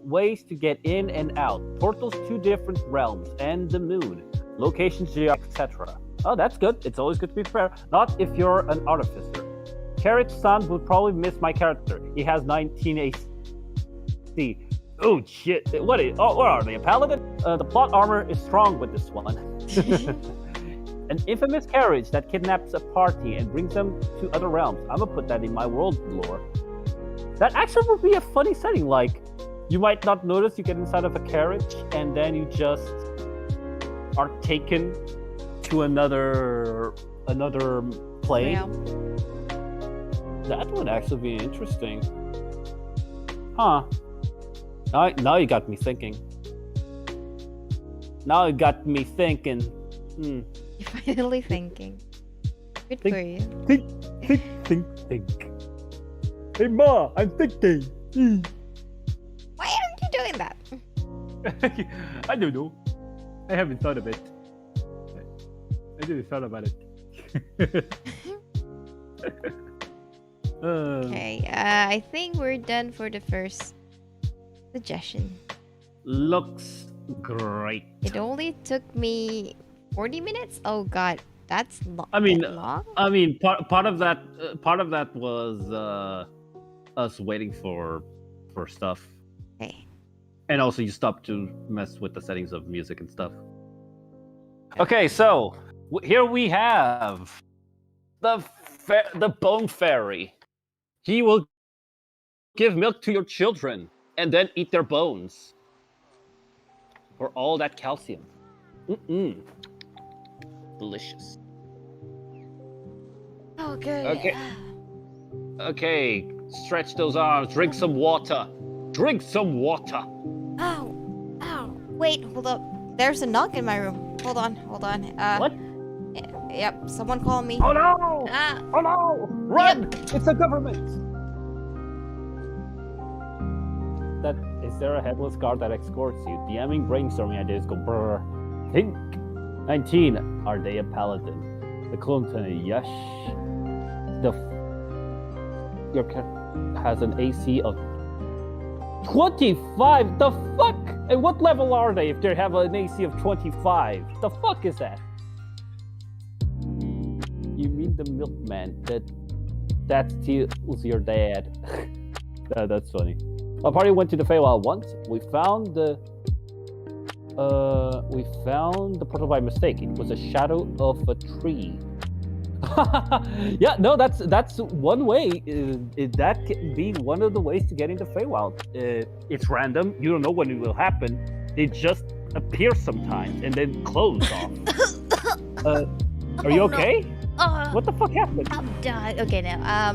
Ways to get in and out, portals to different realms, and the moon, locations, etc. Oh, that's good. It's always good to be prepared. Not if you're an artificer. Carrot-san would probably miss my character. He has 19 AC. Oh shit! What are they? A paladin? The plot armor is strong with this one. An infamous carriage that kidnaps a party and brings them to other realms. I'm gonna put that in my world lore. That actually would be a funny setting. Like, you might not notice you get inside of a carriage and then you just are taken to another plane. Yeah. That would actually be interesting. Huh. Now you got me thinking. Hmm. You're finally thinking. Good for you. Think. Hey Ma, I'm thinking. Why aren't you doing that? I don't know. I haven't thought of it. I didn't thought about it. Okay, I think we're done for the first suggestion. Looks great. It only took me 40 minutes. Oh God, that's long. I mean, long. part of that was us waiting for stuff, Okay. and also you stopped to mess with the settings of music and stuff. Okay, so here we have the Bone Fairy. He will give milk to your children and then eat their bones for all that calcium. Delicious. Oh, good. Okay, stretch those arms. Drink some water. Ow. Wait, hold up. There's a knock in my room. Hold on. What? Yep, someone call me. Oh no! Ah. Oh no! Run! Yep. It's the government! Is there a headless guard that escorts you? DMing brainstorming ideas go brr. Think. 19. Are they a paladin? The clone to yes. Your character has an AC of 25. The fuck? And what level are they if they have an AC of 25? The fuck is that? You mean the milkman that steals your dad? That's funny. Our party went to the Feywild once. We found the portal by mistake. It was a shadow of a tree. Yeah, no, that's one way. That can be one of the ways to get into Feywild. It's random. You don't know when it will happen. It just appears sometimes and then close off. Are you okay? No. What the fuck happened? I'm done. Okay, now,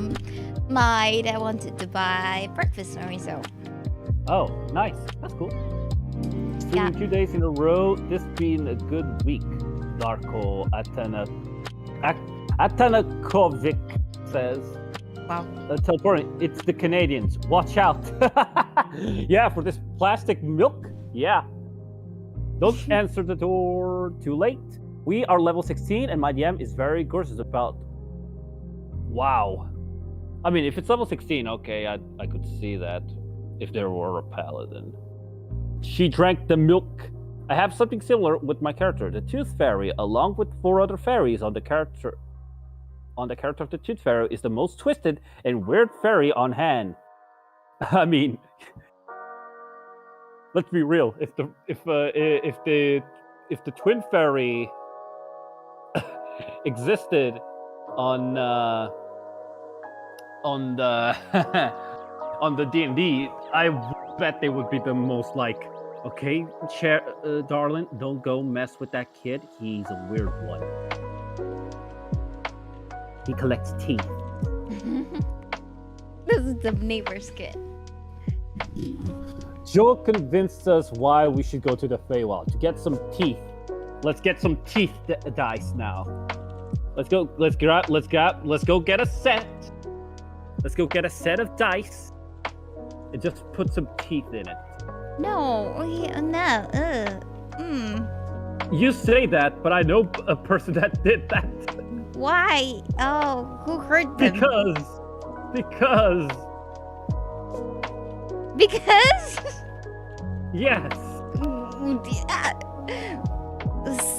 my dad wanted to buy breakfast for me, so. Oh, nice. That's cool. Yeah. 2 days in a row. This been a good week. Darko Atanakovic says. Wow. Teleporting. It's the Canadians. Watch out. Yeah, for this plastic milk. Yeah. Don't answer the door too late. We are level 16, and my DM is very gorgeous about. Wow. I mean, if it's level 16, okay, I could see that. If there were a paladin. She drank the milk. I have something similar with my character, the Tooth Fairy, along with 4 other fairies on the character. On the character of the Tooth Fairy is the most twisted and weird fairy on hand. I mean, let's be real. If the Twin Fairy existed on the on the D&D, I bet they would be the most like, okay, darling, don't go mess with that kid. He's a weird one. He collects teeth. This is the neighbor's kid. Joe convinced us why we should go to the feywild to get some teeth. Let's get some teeth dice now. Let's go get a set. Let's go get a set of dice and just put some teeth in it. No, no. You say that, but I know a person that did that. Why? Oh, who hurt them? Because. Because? Yes.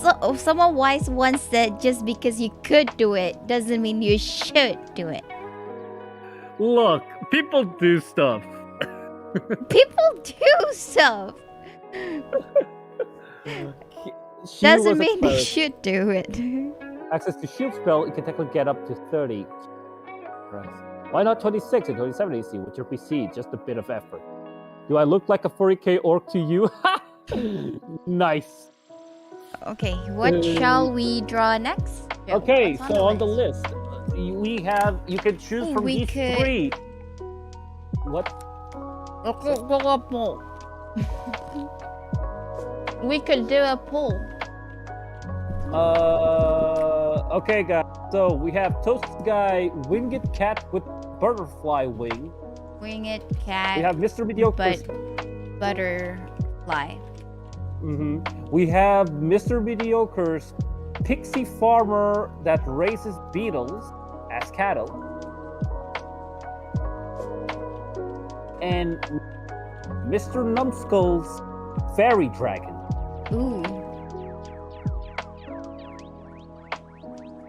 So, someone wise once said just because you could do it doesn't mean you should do it. Look, people do stuff. People do stuff. Doesn't mean they should do it. Access to shield spell, you can technically get up to 30. Why not 26 and 27 AC with your PC? Just a bit of effort. Do I look like a 40k orc to you? Nice. Okay, what shall we draw next? Yeah, Okay, what's so on the list, you can choose from these 3. What? We could do a poll. Okay, guys. So we have Toasted Guy, Winged Cat with butterfly wing. Winged cat. We have Mr. Mediocre. But butterfly. We have Mr. Mediocre's Pixie Farmer that raises beetles as cattle. And Mr. Numbskull's Fairy Dragon. Ooh.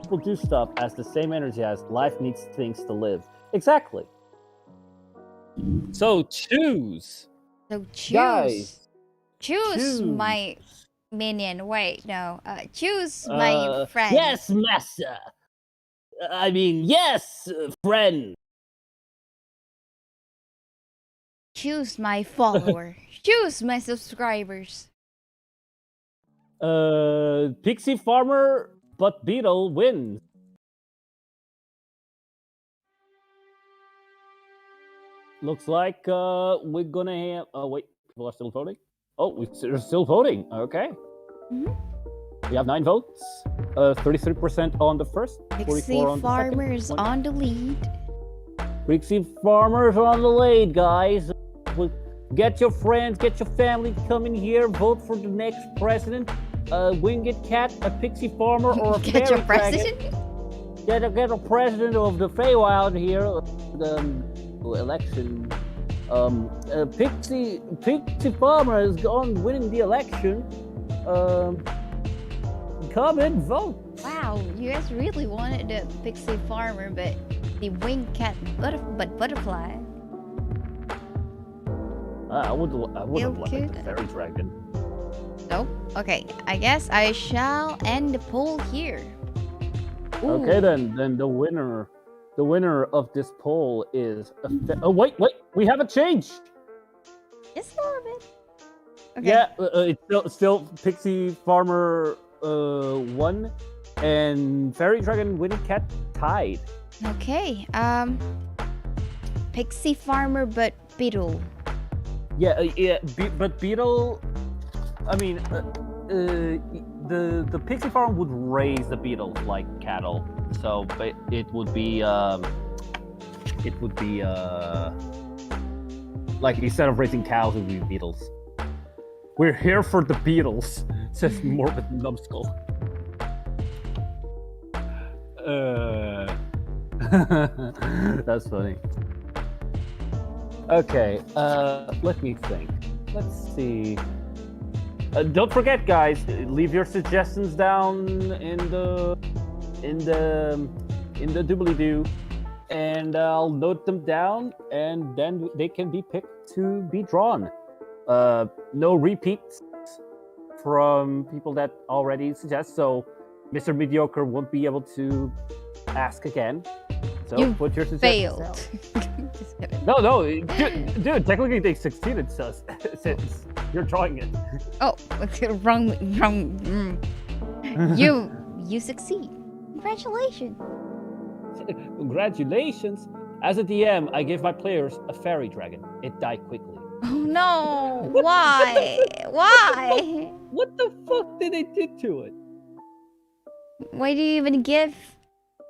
People do stuff as the same energy as life needs things to live. Exactly. So choose. So choose. Guys. Choose my minion. Wait, no. Choose my friend. Yes, master. I mean, yes, friend. Choose my follower. Choose my subscribers. Pixie Farmer but Beetle wins. Looks like we're gonna have. Oh wait, people are still voting. Oh, we're still voting. Okay. We have 9 votes. 33% on the first. Pixie 44 on the second. Farmers on the lead. Pixie Farmers on the lead, guys. Get your friends, get your family, come in here, vote for the next president. Winged Cat, a Pixie Farmer, or a Get your Fairy president? Dragon. Get a president of the Feywild here. The election. Pixie Farmer has gone winning the election. Come and vote. Wow, you guys really wanted the Pixie Farmer, but the Winged Cat butterfly. I would have liked cute. the Fairy Dragon. Nope. Okay, I guess I shall end the poll here. Ooh. Okay, then the winner of this poll is. Oh wait, we have a change. Just a little bit. Okay. Yeah, it's still Pixie Farmer 1 and Fairy Dragon Winning Cat tied. Okay. Pixie Farmer, but Beetle. Yeah, but Beetle. I mean, the Pixie Farm would raise the beetles like cattle, so but it would be like instead of raising cows, it would be beetles. We're here for the Beatles, says Morbid Numbskull. That's funny. Okay, let me think. Let's see. Don't forget, guys, leave your suggestions down in the doobly-doo, and I'll note them down, and then they can be picked to be drawn. No repeats from people that already suggest, so Mr. Mediocre won't be able to ask again. So You put your suggestions Failed. down. Just kidding. No, dude, technically they succeeded since you're drawing it. Oh, wrong. You succeed. Congratulations. Congratulations! As a DM, I give my players a fairy dragon. It died quickly. Oh no! Why? Why? What the fuck did they do to it? Why do you even give?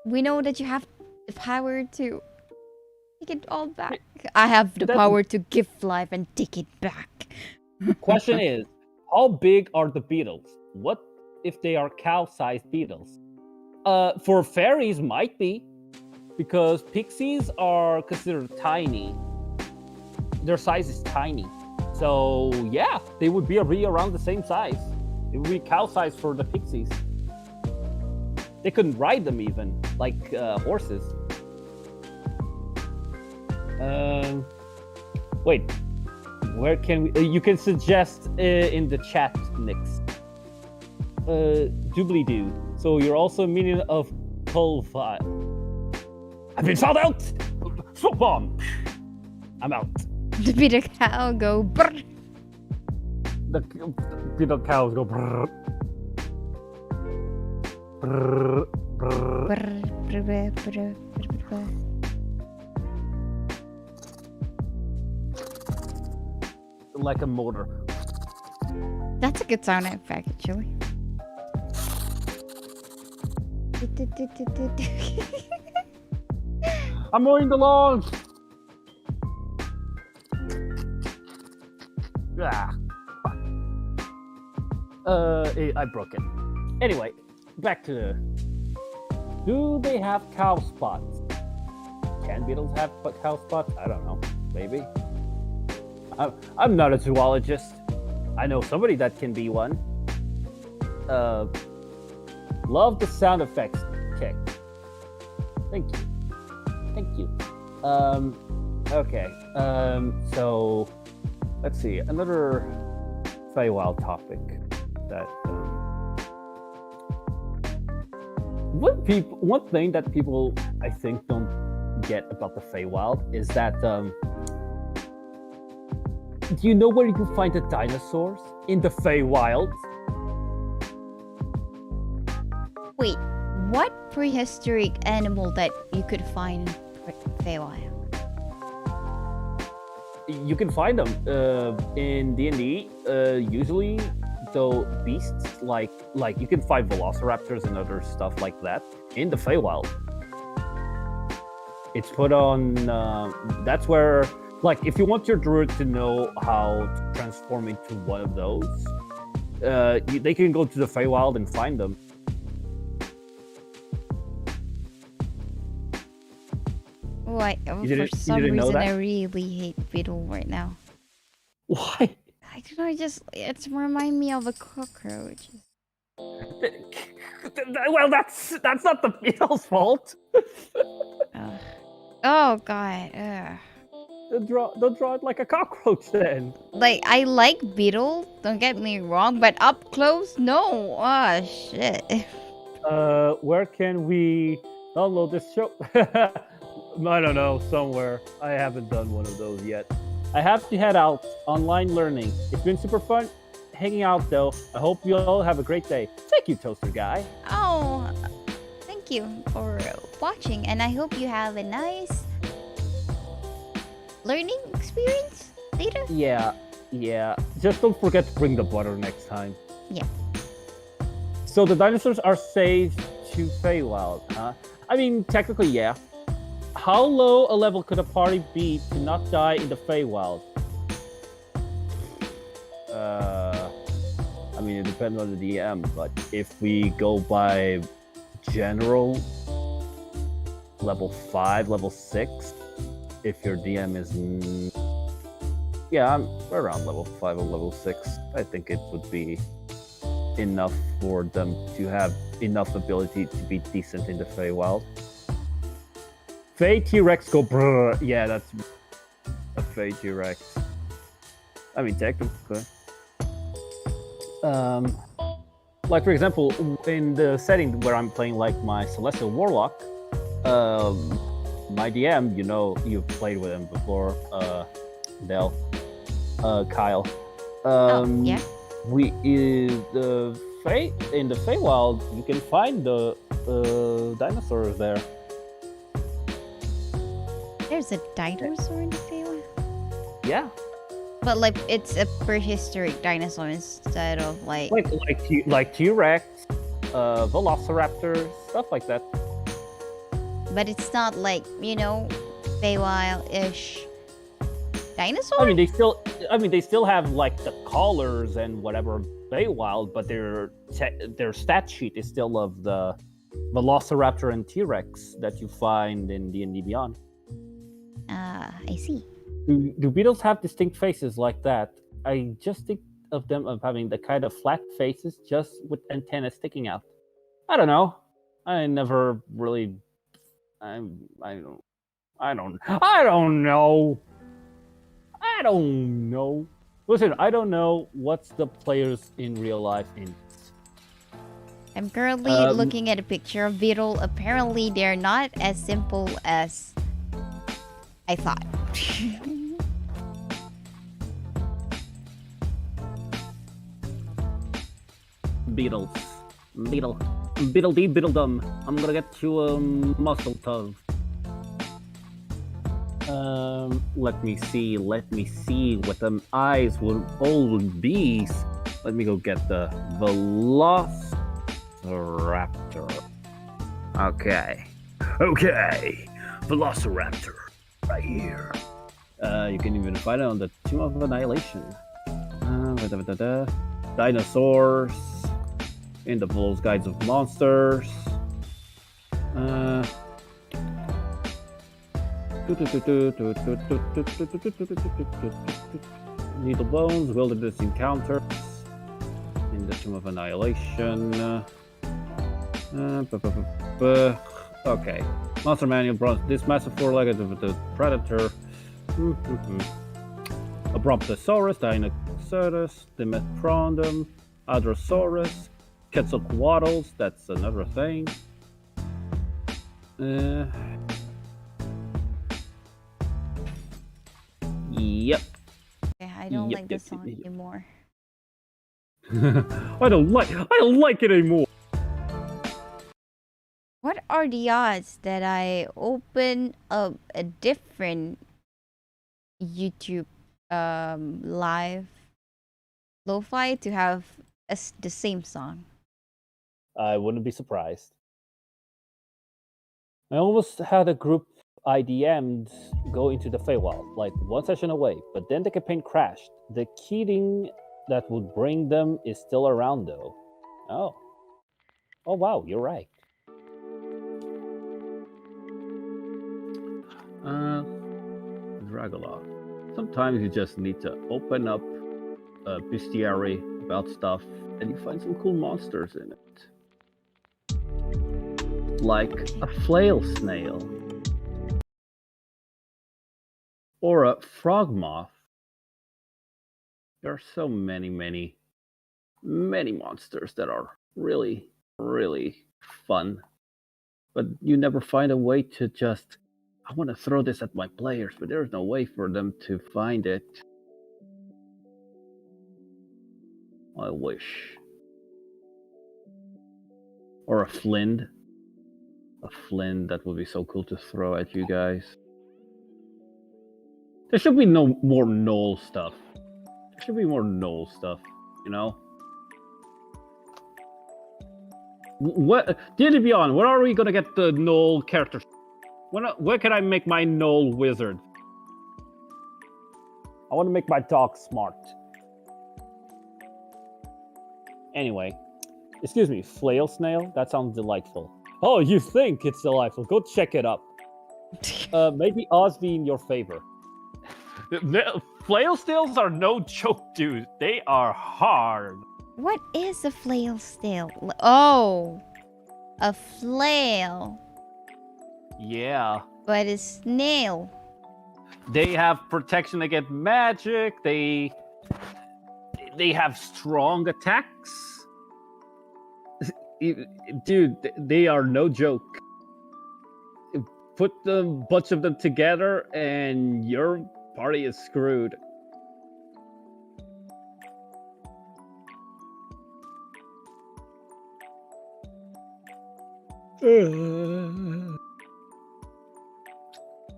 We know that you have the power to take it all back. I have the That- power to give life and take it back. Question is, how big are the beetles? What if they are cow-sized beetles? For fairies, might be, because pixies are considered tiny. Their size is tiny, so yeah, they would be around the same size. It would be cow-sized for the pixies. They couldn't ride them even, like horses. Wait, where can we? You can suggest in the chat, Nix. Doobly-doo. So you're also a minion of Kolva. I've been shot out! Swoop bomb! I'm out. The bitter cow go brr. The beetle cows go brrr. Brrr, brrr. Brr, brr, brr, brr, brr, brr. Like a motor. That's a good sound effect, actually. I'm mowing the lawn! Ah, fuck. I broke it. Anyway, back to... Do they have cow spots? Can beetles have cow spots? I don't know. Maybe. I'm not a zoologist. I know somebody that can be one. Love the sound effects, Kick. Thank you. Thank you. Okay. So let's see. Another feywild topic that one thing that people I think don't get about the feywild is that do you know where you can find the dinosaurs in the feywild? Wait, what prehistoric animal that you could find in Feywild? You can find them in D&D. Usually, though, beasts like you can find velociraptors and other stuff like that in the Feywild. It's put on. That's where, like, if you want your druid to know how to transform into one of those, they can go to the Feywild and find them. Why? For didn't some know reason, that? I really hate beetle right now. Why? I don't know. It's remind me of a cockroach. Well, that's not the beetle's fault. Ugh. Oh god. Ugh. Don't draw it like a cockroach then. Like, I like beetle. Don't get me wrong, but up close, no. Oh shit. Where can we download this show? I don't know, somewhere. I haven't done one of those yet. I have to head out. Online learning. It's been super fun hanging out, though. I hope you all have a great day. Thank you, Toaster Guy. Oh, thank you for watching, and I hope you have a nice learning experience later. Yeah. Just don't forget to bring the butter next time. Yeah. So the dinosaurs are saved to Feywild, huh? I mean, technically, yeah. How low a level could a party be to not die in the Feywild? mean, it depends on the DM, but if we go by general level 5, level 6, if your DM is... Yeah, I'm around level 5 or level 6. I think it would be enough for them to have enough ability to be decent in the feywild. Fey T-Rex go brrr. Yeah, that's a Fey T-Rex. I mean, technically. Like for example, in the setting where I'm playing like my Celestial Warlock, my DM, you know, you've played with him before, Del, Kyle. Yeah. We the Fey in the Feywild, you can find the dinosaurs there. There's a dinosaur in the Feywild? Yeah, But like it's a prehistoric dinosaur instead of like like T-Rex, Velociraptor, stuff like that. but it's not like, you know, Feywild-ish dinosaur? I mean, they still have like the collars and whatever Feywild, but their stat sheet is still of the Velociraptor and T-Rex that you find in D&D Beyond. I see. Do beetles have distinct faces like that? I just think of them of having the kind of flat faces, just with antennas sticking out. I don't know. I never really. I don't. I don't know. I don't know. Listen, I don't know what's the players in real life in. I'm currently looking at a picture of beetle. Apparently, they're not as simple as I thought. Beetles. Beetle-dee, beetledum. I'm gonna get you a muscle tub. Let me see what them eyes will all be. Let me go get the Velociraptor. Okay. Velociraptor. Right here. You can even find it on the Tomb of Annihilation. Dinosaurs. In the Vol's Guides of Monsters. Needle Bones, Wilderness Encounters. In the Tomb of Annihilation. Okay. Monster Manual brought this massive four-legged the Predator. A Brontosaurus, Dinoceras, Dimetrodon, Adrosaurus, Quetzalcoatlus, that's another thing. Yep. Okay, I don't like the song anymore. I don't like it anymore. What are the odds that I open up a different YouTube live lo-fi to have the same song? I wouldn't be surprised. I almost had a group IDM'd go into the Feywild, like one session away, but then the campaign crashed. The keying that would bring them is still around though. Oh wow, you're right. Dragula. Sometimes you just need to open up a bestiary about stuff and you find some cool monsters in it. Like a flail snail. Or a frog moth. There are so many monsters that are really, really fun. But you never find a way to just, I want to throw this at my players, but there's no way for them to find it. I wish. Or a flint. A flint, that would be so cool to throw at you guys. There should be no more knoll stuff. There should be more knoll stuff, you know? What? D&D Beyond, where are we gonna get the knoll characters? Where can I make my knoll wizard? I want to make my dog smart. Anyway, excuse me, flail snail? That sounds delightful. Oh, you think it's delightful? Go check it up. Maybe odds be in your favor. Flail snails are no joke, dude. They are hard. What is a flail snail? Oh, a flail, Yeah. but a snail. They have protection against magic. They have strong attacks. Dude, they are no joke. Put a bunch of them together and your party is screwed.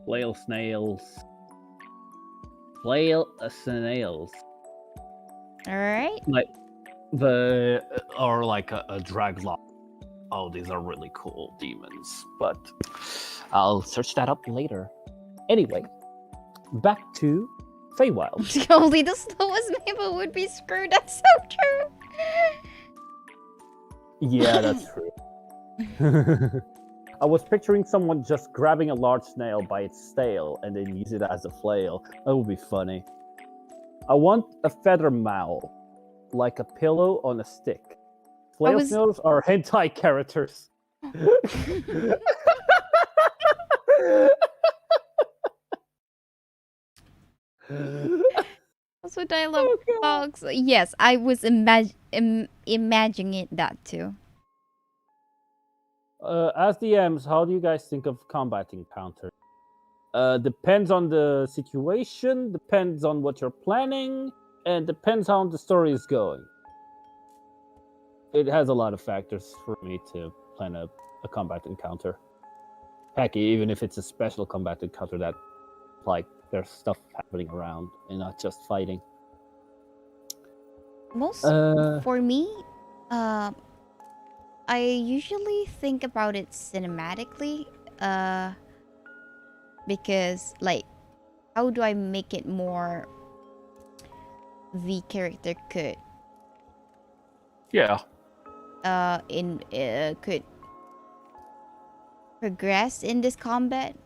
Flail snails. Flail snails. All right. Like like a draglock. Oh, these are really cool demons, but I'll search that up later. Anyway, back to Feywild. Only the slowest people would be screwed. That's so true. Yeah, that's true. I was picturing someone just grabbing a large snail by its tail and then use it as a flail. That would be funny. I want a feather maul, like a pillow on a stick. Flail snails are hentai characters. That's what I love dogs. Yes, I was imagining that too. As DMs, how do you guys think of combat encounters? Depends on the situation, depends on what you're planning, and depends how the story is going. It has a lot of factors for me to plan a combat encounter. Heck, even if it's a special combat encounter that, like, there's stuff happening around and not just fighting. For me, I usually think about it cinematically, because, like, how do I make it more the character could could progress in this combat,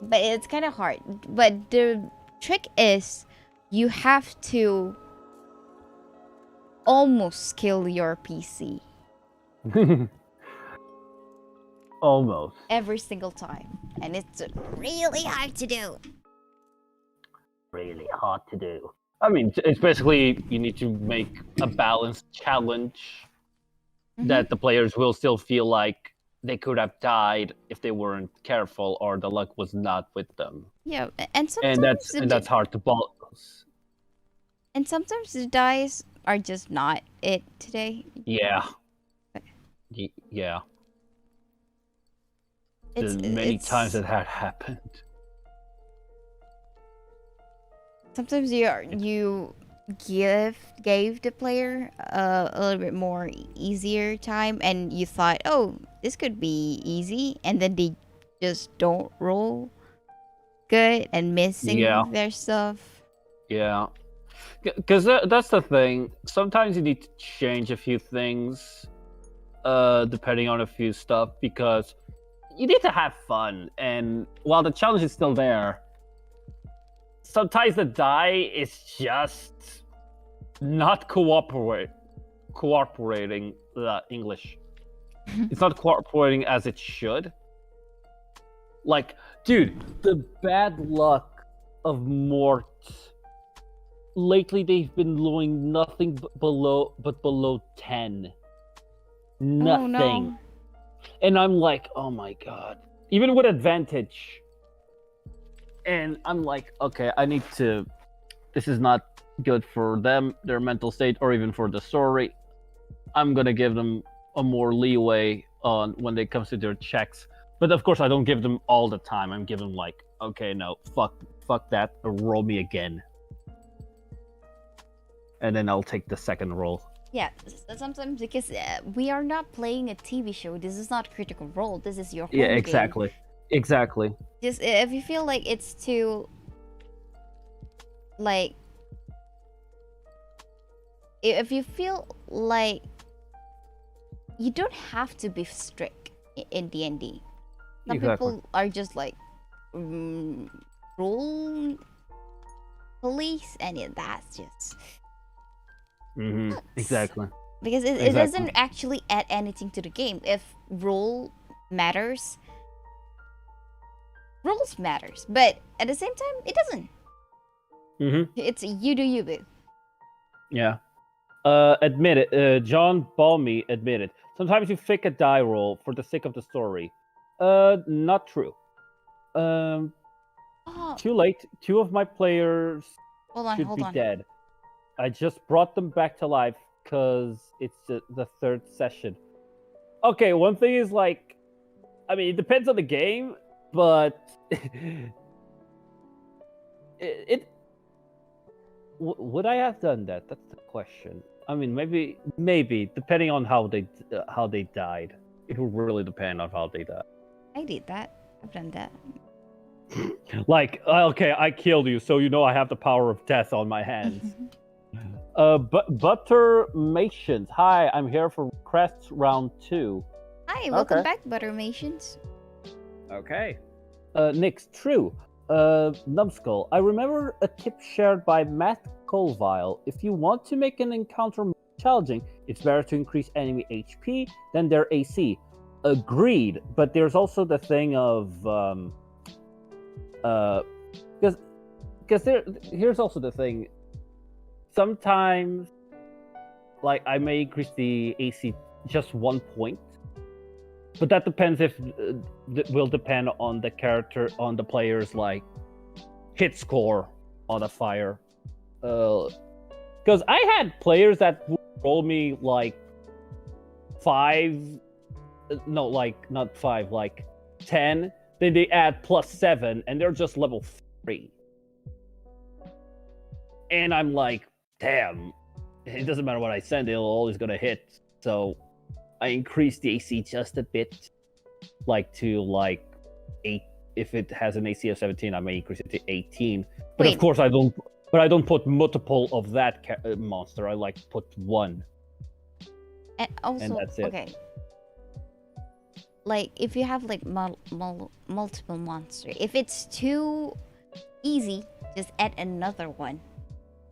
but it's kind of hard. But the trick is you have to almost kill your PC. Almost. Every single time. And it's really hard to do. Really hard to do. I mean, it's basically you need to make a balanced challenge that the players will still feel like they could have died if they weren't careful or the luck was not with them. Yeah, and sometimes that's hard to balance. And sometimes the dice are just not it today. Yeah. Yeah. There's many times that had happened. Sometimes you gave the player a little bit more easier time, and you thought, oh, this could be easy, and then they just don't roll good and missing their stuff. Yeah. Because that's the thing. Sometimes you need to change a few things, depending on a few stuff, because you need to have fun. And while the challenge is still there, sometimes the die is just not cooperating. English. It's not cooperating as it should. Like, dude, the bad luck of Mort. Lately, they've been rolling nothing below 10. Nothing. Oh, no. And I'm like, oh my god. Even with advantage. And I'm like, okay, I need to... This is not good for them, their mental state, or even for the story. I'm gonna give them a more leeway on when it comes to their checks. But of course, I don't give them all the time. I'm giving like, okay, no, fuck that, roll me again. And then I'll take the second roll. Yeah, sometimes because we are not playing a TV show. This is not Critical Role. This is your home game. Exactly. Just if you feel like it's too, like, if you feel like you don't have to be strict in D&D. Some Exactly. people are just like rule police, and that's just nuts. Exactly. Because it Exactly. doesn't actually add anything to the game. If rule matters, rules matters, but at the same time, it doesn't. It's you do you, boo. Yeah. Admit it. John Balmy admitted. Sometimes you fake a die roll for the sake of the story. Not true. Oh, Too late. 2 of my players hold should be on. dead. I just brought them back to life because it's the 3rd session. Okay, one thing is like, I mean, it depends on the game, but would I have done that? That's the question. I mean, maybe depending on how they died. It would really depend on how they died. I did that. I've done that. Like, okay, I killed you, so you know I have the power of death on my hands. But Buttermations, hi, I'm here for Crest round 2. Hi, welcome Okay. back, Buttermations. Okay. Nix, true. Numbskull, I remember a tip shared by Matt Colville. If you want to make an encounter more challenging, it's better to increase enemy HP than their AC. Agreed, but there's also the thing of because here's also the thing. Sometimes, like, I may increase the AC just 1 point, but that depends if will depend on the character, on the player's like hit score on a fire. Because I had players that would roll me like 5, no, like not 5, like 10. Then they add +7, and they're just level 3. And I'm like, damn, it doesn't matter what I send, it'll always gonna hit. So I increased the AC just a bit, like to like 8. If it has an AC of 17, I may increase it to 18. But Wait. of course, I don't. But I don't put multiple of that monster. I like put 1. And also, And that's it. okay. Like, if you have like multiple monsters, if it's too easy, just add another one.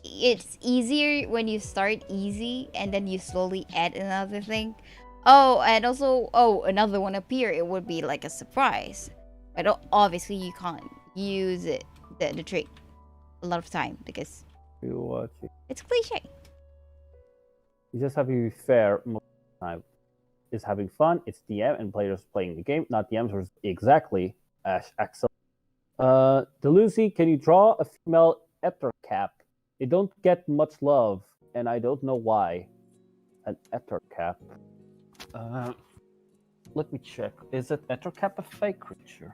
It's easier when you start easy and then you slowly add another thing. Oh, and also, another one appear. It would be like a surprise. But obviously, you can't use it, the trick a lot of time because You watch it. it's cliche. You just have to be fair most of the time. It's having fun. It's DM and players playing the game, not DMs. Or exactly, Axel. Delucy, can you draw a female ether cap? They don't get much love, and I don't know why. An ether cap. Let me check. Is it ether cap a fake creature?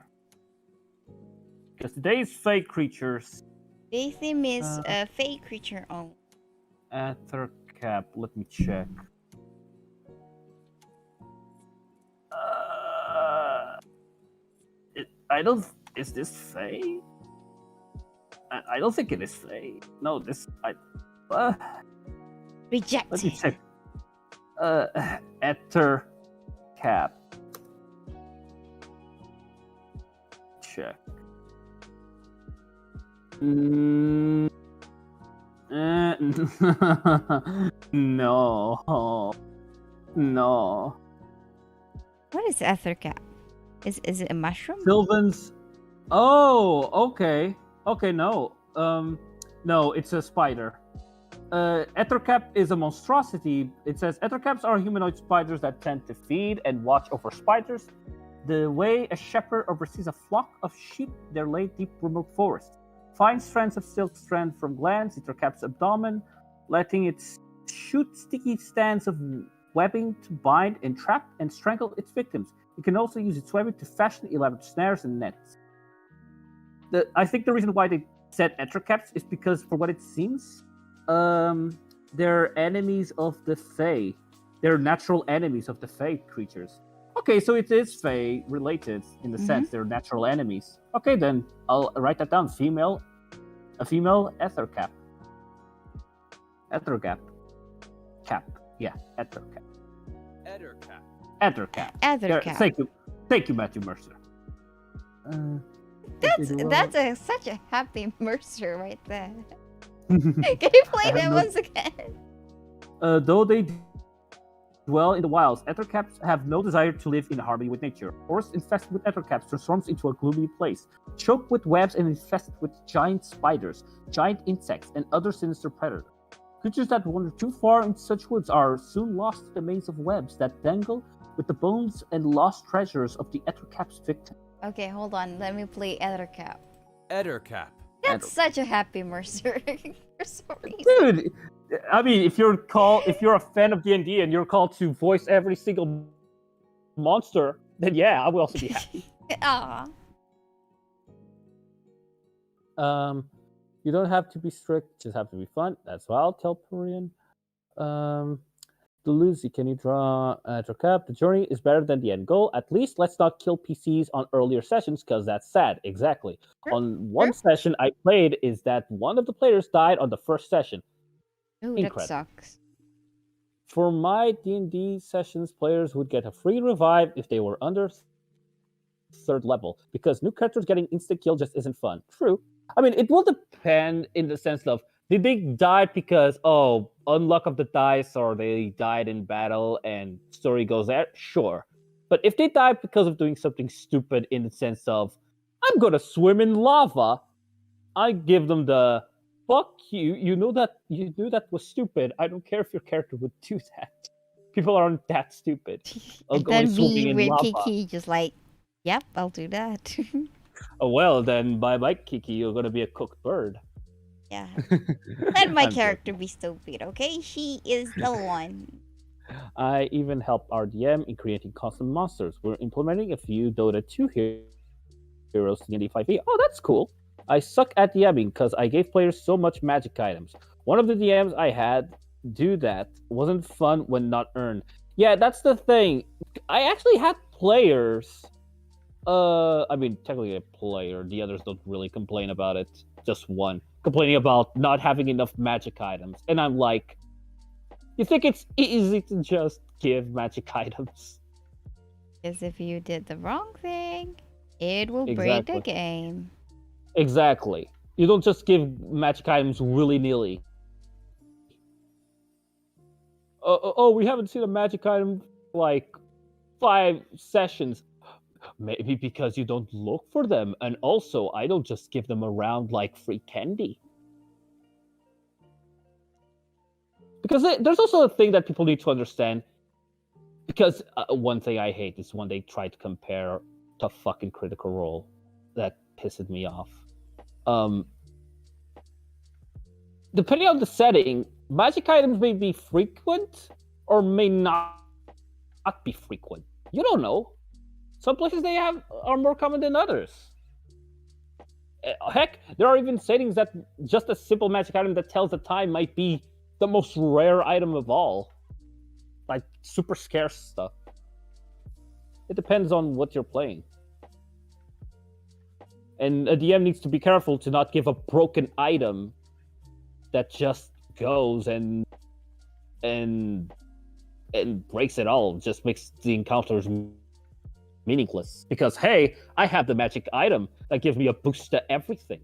Because today's fake creatures. They theme is a fake creature own. Ether cap. Let me check. I don't. Is this Faye? I don't think it is Faye. No, this. Rejected. Let me check. Ether cap. Check. No. No. What is Ethercap? Is it a mushroom? Sylvan's. Oh, okay. Okay, no. No, it's a spider. Ethercap is a monstrosity. It says Ethercaps are humanoid spiders that tend to feed and watch over spiders. The way a shepherd oversees a flock of sheep, they lay deep remote forests. Fine strands of silk strand from glands, Ethercap's abdomen, letting it shoot sticky strands of webbing to bind, entrap, and strangle its victims. It can also use its webbing to fashion elaborate snares and nets. I think the reason why they said Ethercaps is because, for what it seems, they're enemies of the Fae. They're natural enemies of the Fae creatures. Okay, so it is Fae related in the sense they're natural enemies. Okay, then I'll write that down. A female Ethercap. Ethercap. Ettercap. Yeah, Ettercap. Ettercap. Ettercap. Ethercap. Thank you, Matthew Mercer. That's such a happy Mercer right there. Can you play that once again? Though they dwell in the wilds, ethercaps have no desire to live in harmony with nature. Forests infested with ethercaps transforms into a gloomy place, choked with webs and infested with giant spiders, giant insects, and other sinister predators. Creatures that wander too far into such woods are soon lost to the maze of webs that dangle with the bones and lost treasures of the ethercap's victim. Okay, hold on. Let me play Ethercap. Ettercap. That's such a happy Mercer. For some reason. Dude, I mean, if you're a fan of D&D and you're called to voice every single monster, then yeah, I will also be happy. Aw. You don't have to be strict, just have to be fun. That's what I'll tell Purian. Lucy, can you draw Ettercap? The journey is better than the end goal. At least let's not kill PCs on earlier sessions, because that's sad. Exactly. Sure, On one session I played is that one of the players died on the first session. Ooh, that Incredible. sucks. For my D&D sessions, players would get a free revive if they were under 3rd level, because new characters getting instant kill just isn't fun. True. I mean, it will depend in the sense of, did they die because, unluck of the dice, or they died in battle and story goes there? Sure. But if they died because of doing something stupid in the sense of, I'm gonna swim in lava, I give them the, fuck you, you knew that was stupid. I don't care if your character would do that. People aren't that stupid. And then me with Kiki just like, yep, I'll do that. Oh, well, then bye-bye, Kiki. You're gonna be a cooked bird. Yeah. Let my I'm character be stupid, okay? She is the one. I even helped our DM in creating custom monsters. We're implementing a few Dota 2 heroes to D&D 5e. Oh, that's cool. I suck at DMing because I gave players so much magic items. One of the DMs I had do that wasn't fun when not earned. Yeah, that's the thing. I actually had players. I mean, technically a player. The others don't really complain about it. Just one complaining about not having enough magic items, and I'm like, you think it's easy to just give magic items? Because if you did the wrong thing, it will break the Exactly. game. Exactly. You don't just give magic items willy-nilly. We haven't seen a magic item for like 5 sessions. Maybe because you don't look for them, and also I don't just give them around like free candy. Because there's also a thing that people need to understand. Because one thing I hate is when they try to compare to fucking Critical Role. That pisses me off. Depending on the setting, magic items may be frequent or may not be frequent. You don't know. Some places are more common than others. Heck, there are even settings that just a simple magic item that tells the time might be the most rare item of all. Like super scarce stuff. It depends on what you're playing. And a DM needs to be careful to not give a broken item that just goes and breaks it all. Just makes the encounters meaningless. Because hey, I have the magic item that gives me a boost to everything.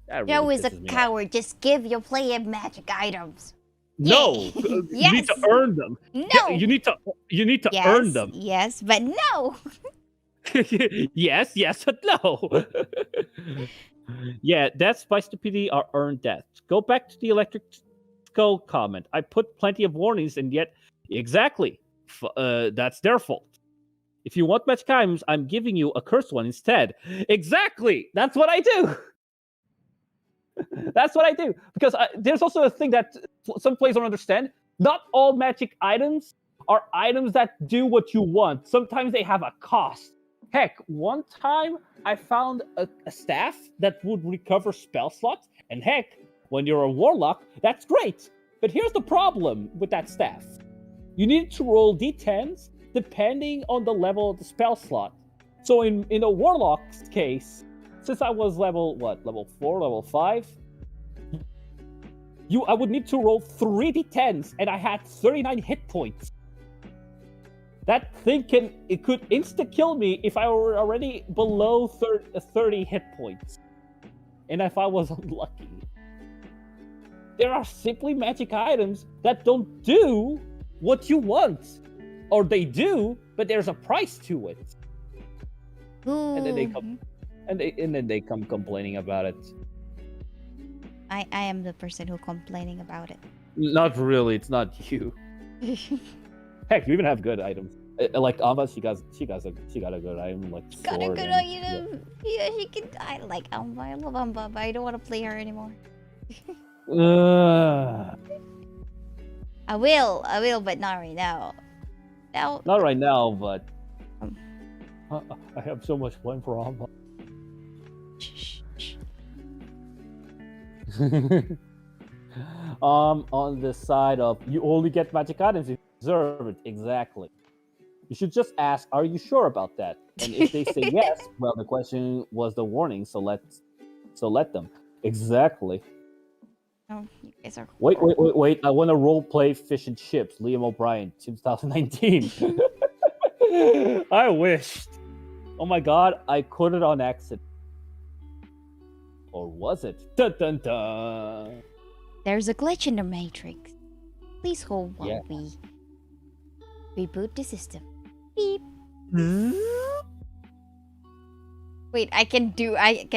That Joe really is a pisses me off. coward. Just give your player magic items. No, Yay. you need to Yes. earn them. No. You need to Yes, earn them. Yes, but no. yes, but no. Yeah, deaths by stupidity are earned deaths. Go back to the electric skull comment. I put plenty of warnings, and yet, exactly, that's their fault. If you want magic items, I'm giving you a cursed one instead. Exactly, that's what I do. That's what I do. Because there's also a thing that some players don't understand. Not all magic items are items that do what you want. Sometimes they have a cost. Heck, one time I found a staff that would recover spell slots, and heck, when you're a warlock, that's great. But here's the problem with that staff. You need to roll d10s depending on the level of the spell slot. So in a warlock's case, since I was level 4, level 5, I would need to roll 3d10s, and I had 39 hit points. That thing could insta-kill me if I were already below 30 hit points. And if I was unlucky. There are simply magic items that don't do what you want. Or they do, but there's a price to it. Ooh. And then they come and then they come complaining about it. I am the person who complaining about it. Not really, it's not you. Heck, you even have good items. Like Amba, she got a good item, like Got a sword good and- item. Yeah, she can. I like Amba. I love Amba, but I don't want to play her anymore. I will, but not right now. Now, Not right now, but Um. I have so much fun for Amba. shh, shh. On the side of you only get magic items if you deserve it. Exactly. You should just ask, are you sure about that? And if they say yes, well, the question was the warning, so let them. Exactly. Oh, you guys are. Wait. I want to role play Fish and Chips, Liam O'Brien, 2019. I wished. Oh my god, I caught it on accident. Or was it? Dun dun dun. There's a glitch in the matrix. Please hold while Yeah. we reboot the system. Beep. Wait, I can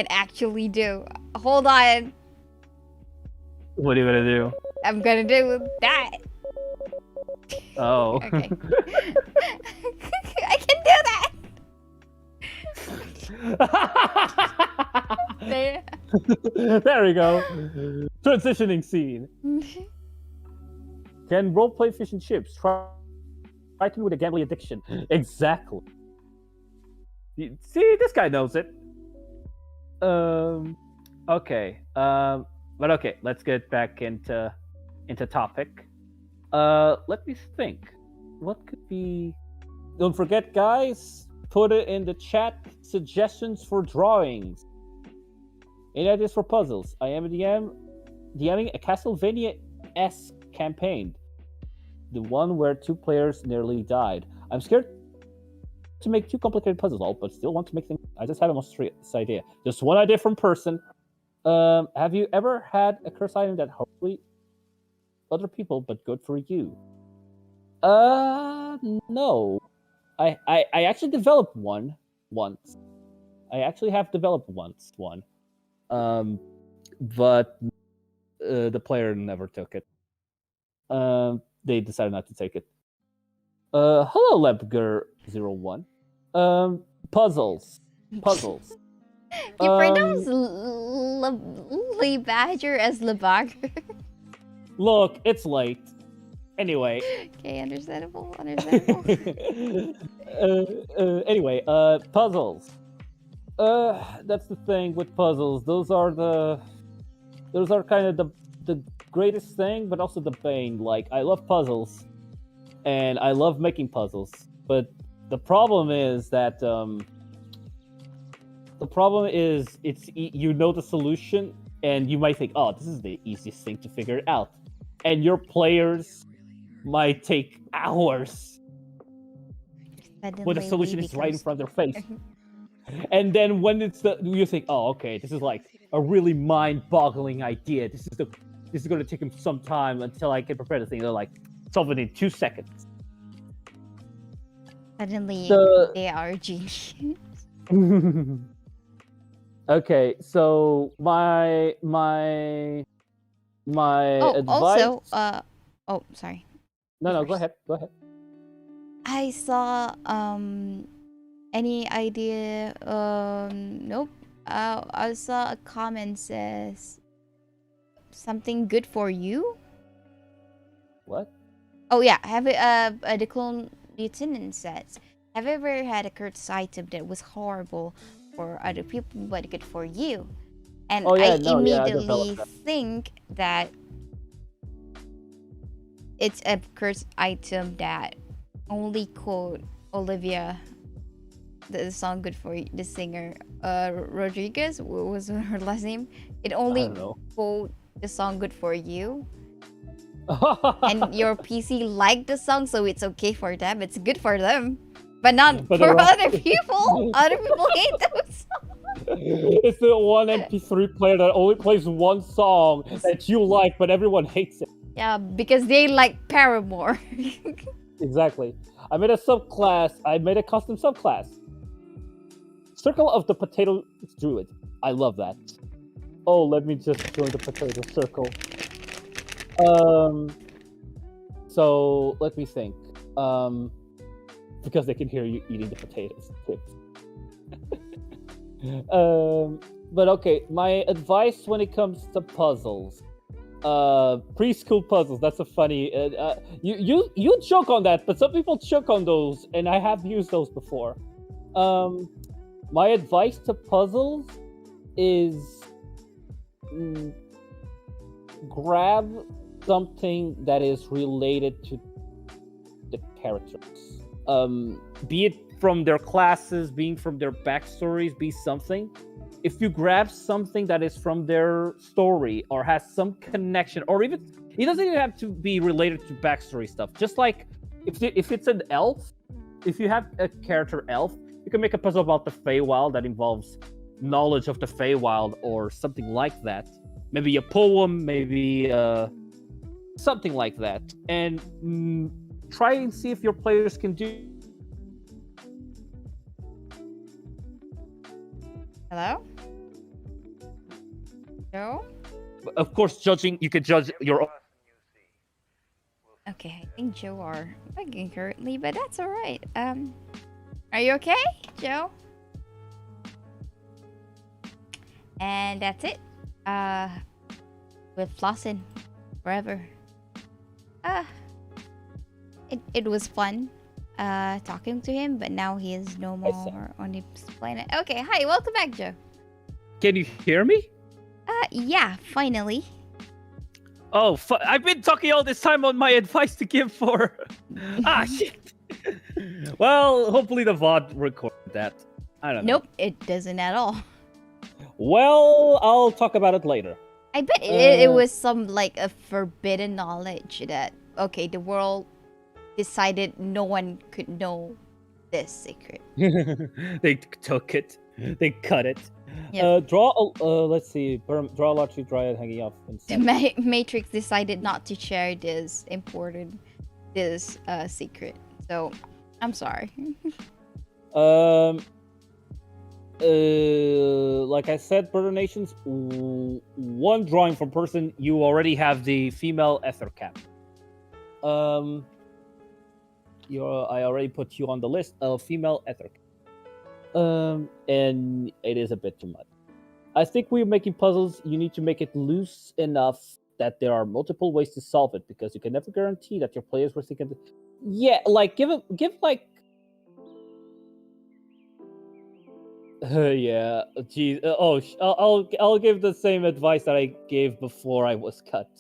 actually do. Hold on. What are you gonna do? I'm gonna do that. Oh. Okay. I can do that. There. There we go. Transitioning scene. Can roleplay Fish and Chips try me with a gambling addiction? Exactly. See, this guy knows it. Okay. But okay, let's get back into topic. Let me think. What could be? Don't forget, guys. Put it in the chat. Suggestions for drawings. Any ideas for puzzles? I am DMing a Castlevania-esque campaign. The one where 2 players nearly died. I'm scared to make too complicated puzzles, but still want to make things. I just have a monstrous idea. Just one idea from person. Have you ever had a curse item that hopefully other people, but good for you? No. I actually developed one once. I actually have developed one. But the player never took it. They decided not to take it. Hello, Lebger01. Puzzles. You pronounce Lee Badger as Lebagger. Look, it's late. Anyway. Okay, understandable. Anyway, puzzles. That's the thing with puzzles. Those are kind of the greatest thing, but also the bane. Like, I love puzzles, and I love making puzzles, but the problem is that it's you know the solution, and you might think, oh, this is the easiest thing to figure it out, and your players might take hours when the solution is right in front of their face. And then when you think, oh, okay, this is like a really mind-boggling idea. This is going to take him some time until I can prepare the thing. They're like, solve it in 2 seconds. Suddenly, they are genius. Okay, so my advice. Also, oh, sorry. No, go ahead. I saw any idea? Nope. I saw a comment says something good for you. What? Oh yeah, have it. The clone lieutenant says, have you ever had a curse item that was horrible for other people but good for you? And I immediately think that it's a curse item that only quote Olivia, the song "Good for You," the singer Rodriguez. What was her last name? It only quote the song good for you, and your PC liked the song, so it's okay for them. It's good for them, but not But for the rest- other people. Other people hate those songs. It's the one MP3 player that only plays one song that you like, but everyone hates it. Yeah, because they like Paramore. Exactly. I made a subclass. I made a custom subclass. Circle of the Potato Druid. I love that. Oh, let me just join the potato circle. So let me think. Because they can hear you eating the potatoes. But okay, my advice when it comes to puzzles. Preschool puzzles. That's a funny. You joke on that, but some people choke on those, and I have used those before. My advice to puzzles is grab something that is related to the characters. Be it from their classes, being from their backstories, be something. If you grab something that is from their story or has some connection, or even it doesn't even have to be related to backstory stuff. Just like if it's an elf, if you have a character elf, you can make a puzzle about the feywild that involves knowledge of the feywild or something like that. Maybe a poem, maybe something like that, and try and see if your players can do. Hello? Joe? Of course, you can judge your own. Okay, I think Joe are lagging currently, but that's alright. Are you okay, Joe? And that's it. With Flossin forever. It was fun talking to him, but now he is no more on this planet. Okay, hi, welcome back, Joe. Can you hear me? Yeah, finally. Oh, I've been talking all this time on my advice to give for. Shit. Well, hopefully the VOD recorded that. I don't know. Nope, it doesn't at all. Well, I'll talk about it later. I bet it was some like a forbidden knowledge that okay, the world decided no one could know this secret. They took it. They cut it. Yep. Let's see. Draw a lottery dryad hanging off. The Matrix decided not to share this secret. So, I'm sorry. Like I said, Brother Nations, one drawing from person, you already have the female ether cap. I already put you on the list of female ether cap. And it is a bit too much. I think we're making puzzles. You need to make it loose enough that there are multiple ways to solve it, because you can never guarantee that your players will think. Yeah, like give like. Yeah, geez. I'll give the same advice that I gave before I was cut.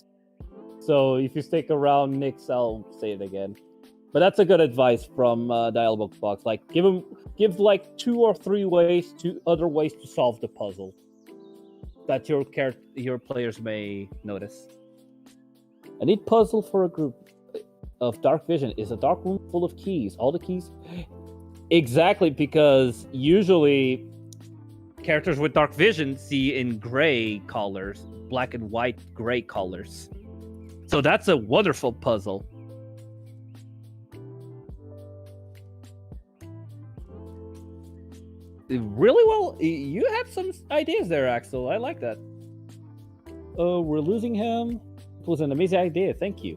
So if you stick around, Nix, I'll say it again. But that's a good advice from Dialogue Box. Like, give like 2 or 3 other ways to solve the puzzle that your players may notice. I need puzzle for a group of dark vision. Is a dark room full of keys? All the keys? Exactly, because usually characters with dark vision see in gray colors, black and white gray colors. So that's a wonderful puzzle. Really well. You have some ideas there, Axel. I like that. Oh, we're losing him. It was an amazing idea. Thank you.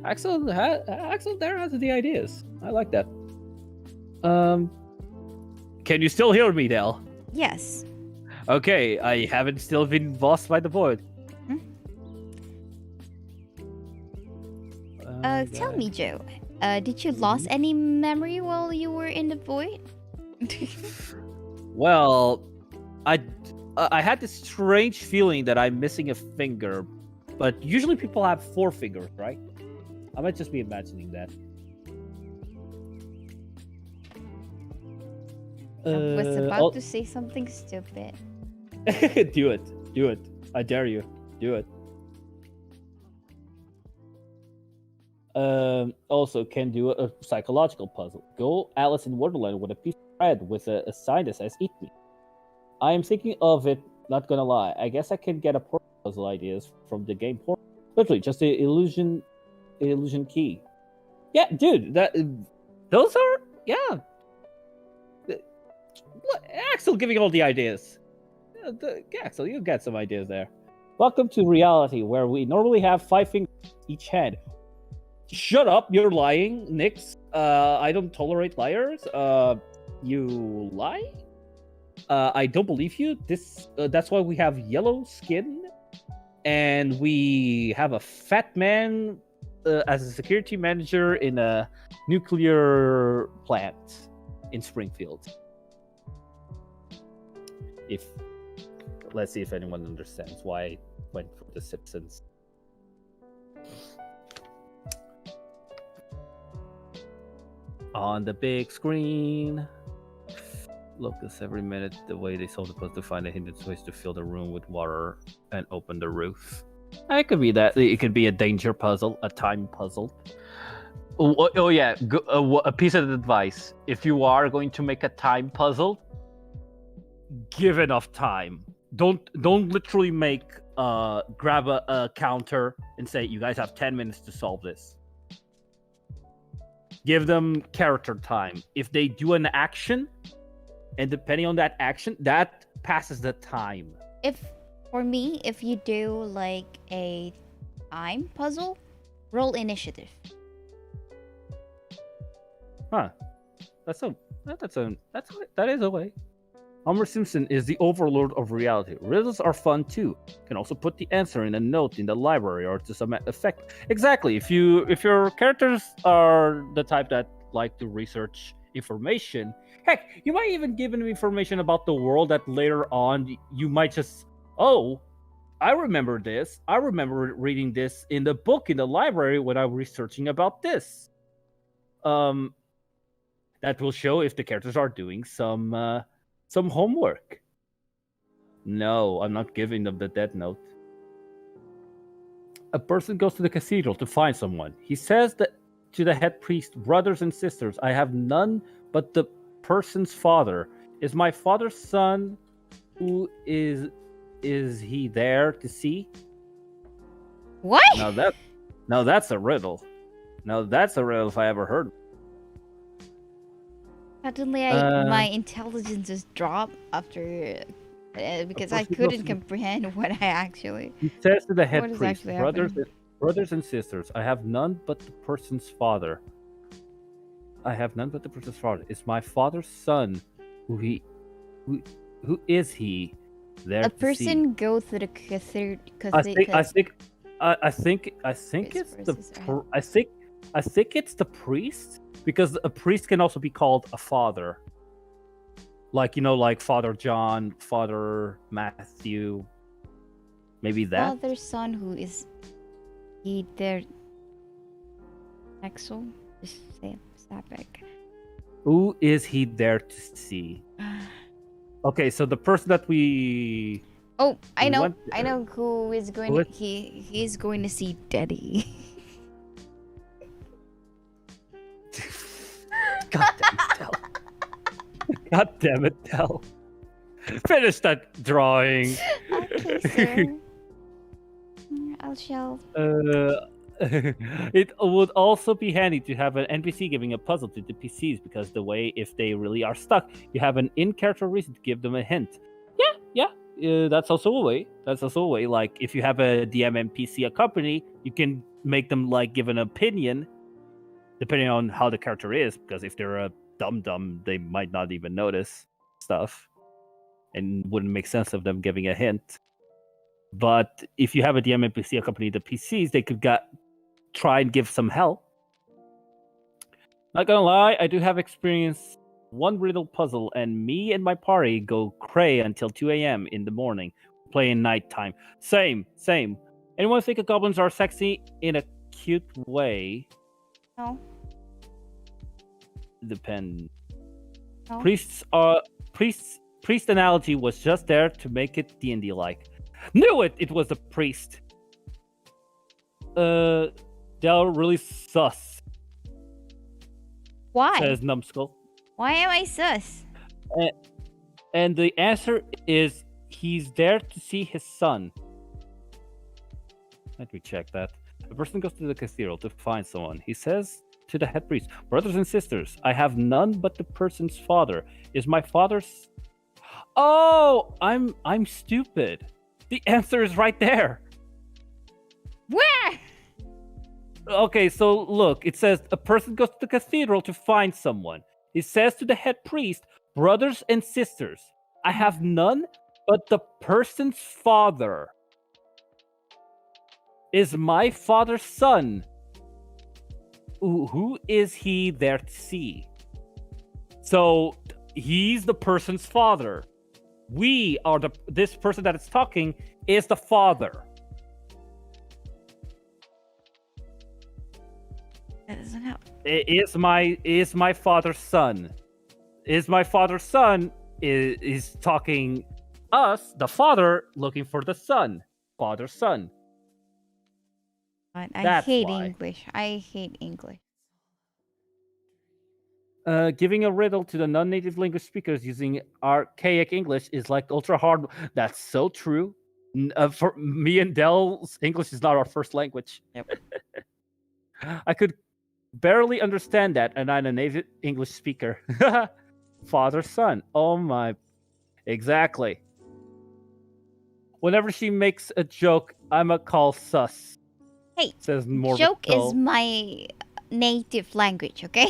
Axel there has the ideas. I like that. Can you still hear me, Del? Yes. Okay, I haven't still been bossed by the void. Tell me, Joe. Did you lose any memory while you were in the void? Well, I had this strange feeling that I'm missing a finger, but usually people have 4 fingers, right? I might just be imagining that. I was about I'll- to say something stupid. do it. Do it. I dare you. Do it. Also, can do a psychological puzzle. Go Alice in Wonderland with a piece of bread with a sign that says "Eat me." I am thinking of it. Not gonna lie. I guess I can get a puzzle ideas from the game Portal. Literally, just the illusion key. Yeah, dude. Those are yeah. Axel giving all the ideas. Axel, you got some ideas there. Welcome to reality, where we normally have 5 fingers each hand. Shut up, you're lying, Nix. I don't tolerate liars. You lie? I don't believe you. That's why we have yellow skin, and we have a fat man as a security manager in a nuclear plant in Springfield. Let's see if anyone understands why I went for The Simpsons. On the big screen. Locust every minute, the way they solve the puzzle to find a hidden ways to fill the room with water and open the roof. It could be that. It could be a danger puzzle, a time puzzle. Oh yeah, a piece of advice. If you are going to make a time puzzle, give enough time. Don't literally grab a counter and say, you guys have 10 minutes to solve this. Give them character time. If they do an action, and depending on that action, that passes the time. For me, if you do like a time puzzle, roll initiative. Huh. That is a way. Homer Simpson is the overlord of reality. Riddles are fun too. You can also put the answer in a note in the library or to some effect. Exactly. If your characters are the type that like to research information, heck, you might even give them information about the world that later on you might just, oh, I remember this. I remember reading this in the book in the library when I was researching about this. That will show if the characters are doing some homework. No, I'm not giving them the death note. A person goes to the cathedral to find someone. He says that to the head priest, brothers and sisters, I have none but the person's father. Is my father's son? Who is he there to see? What? Now that's a riddle. Now that's a riddle if I ever heard. Suddenly, my intelligence just dropped after because I couldn't comprehend what I actually. He says to the head What is priest, actually happening? brothers and sisters, I have none but the person's father. I have none but the person's father. Is my father's son? Who is he? There A to see? person go to the cathedral. I think it's I think it's the priest, because a priest can also be called a father. Like, like Father John, Father Matthew. Maybe that. Father's son who is he there. Axel, just say stop it. Who is he there to see? Okay, so the person that we Oh, I We know. went I there. know who is going. Who He's going to see Daddy. God damn it, Del. God damn it, Del. Finish that drawing. Okay, sir. I'll show. It would also be handy to have an NPC giving a puzzle to the PCs, because the way, if they really are stuck, you have an in-character reason to give them a hint. Yeah, that's also a way. Like, if you have a DM NPC accompany, you can make them like give an opinion, depending on how the character is. Because if they're a dum-dum, they might not even notice stuff, and wouldn't make sense of them giving a hint. But if you have a DM NPC accompany the PCs, they could try and give some help. Not gonna lie, I do have experience. One riddle puzzle, and me and my party go cray until 2 a.m. in the morning, playing nighttime. Same. Anyone think goblins are sexy in a cute way? No. Depend. Oh. Priest analogy was just there to make it D&D like. Knew it! It was the priest. They're really sus, Why? says Numbskull. Why am I sus? And the answer is he's there to see his son. Let me check that. A person goes to the cathedral to find someone. He says to the head priest, "Brothers and sisters, I have none but the person's father. Is my father's..." Oh, I'm stupid. The answer is right there. Where? Okay, so look, it says a person goes to the cathedral to find someone. He says to the head priest, "Brothers and sisters, I have none but the person's father. Is my father's son. Who is he there to see?" So he's the person's father. We are this person that is talking is the father. That doesn't help. Is my father's son. Is my father's son is talking us, the father, looking for the son. Father's son. I That's hate why. English. I hate English. Giving a riddle to the non-native language speakers using archaic English is like ultra hard. That's so true. For me and Dell's, English is not our first language. Yep. I could barely understand that, and I'm a native English speaker. Father, son. Oh my. Exactly. Whenever she makes a joke, I'm a call sus. Hey, Says more. joke is my native language, okay?